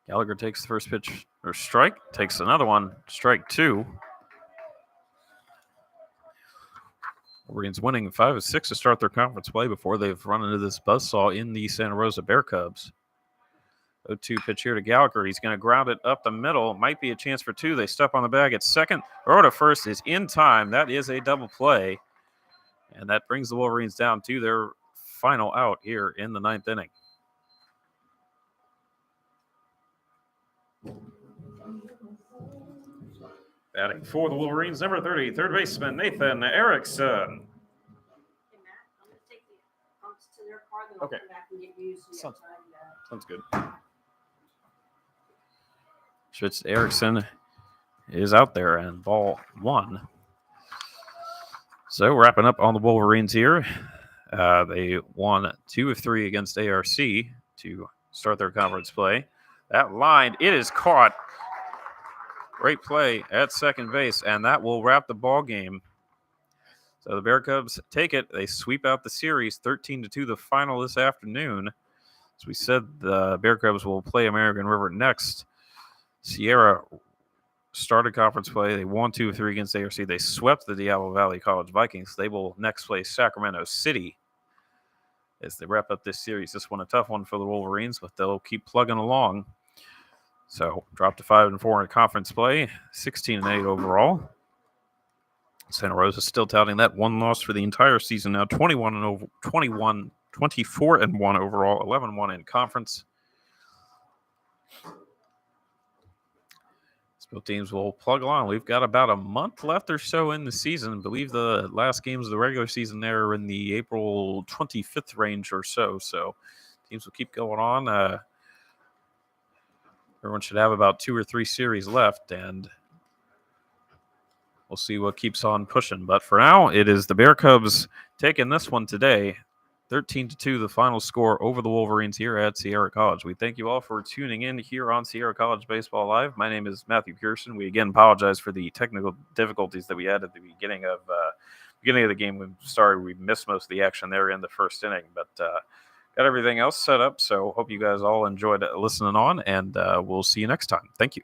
Gallagher takes the first pitch or strike, takes another one, strike 2. Wolverines winning 5-6 to start their conference play before they've run into this buzzsaw in the Santa Rosa Bear Cubs. 0-2 pitch here to Gallagher. He's going to ground it up the middle. Might be a chance for 2. They step on the bag at second. Throw to first is in time. That is a double play. And that brings the Wolverines down to their final out here in the ninth inning. Batting for the Wolverines, number 30, third baseman Nathan Erickson. Okay. Sounds good. Schmitz Erickson is out there, and ball 1. So wrapping up on the Wolverines here. They won 2 of 3 against ARC to start their conference play. That line, it is caught. Great play at second base, and that will wrap the ball game. So the Bear Cubs take it. They sweep out the series 13-2, the final this afternoon. As we said, the Bear Cubs will play American River next. Sierra started conference play. They won 2 of 3 against ARC. They swept the Diablo Valley College Vikings. They will next play Sacramento City as they wrap up this series. This one a tough one for the Wolverines, but they'll keep plugging along. So dropped to 5-4 in conference play, 16-8 overall. Santa Rosa still touting that one loss for the entire season now, 24-1 overall, 11-1 in conference. Both teams will plug along. We've got about a month left or so in the season. I believe the last games of the regular season there are in the April 25th range or so. So teams will keep going on. Everyone should have about 2 or 3 series left, and we'll see what keeps on pushing. But for now, it is the Bear Cubs taking this one today. 13-2, the final score over the Wolverines here at Sierra College. We thank you all for tuning in here on Sierra College Baseball Live. My name is Matthew Pearson. We again apologize for the technical difficulties that we had at the beginning of the game. We missed most of the action there in the first inning, but got everything else set up. So hope you guys all enjoyed listening on, and we'll see you next time. Thank you.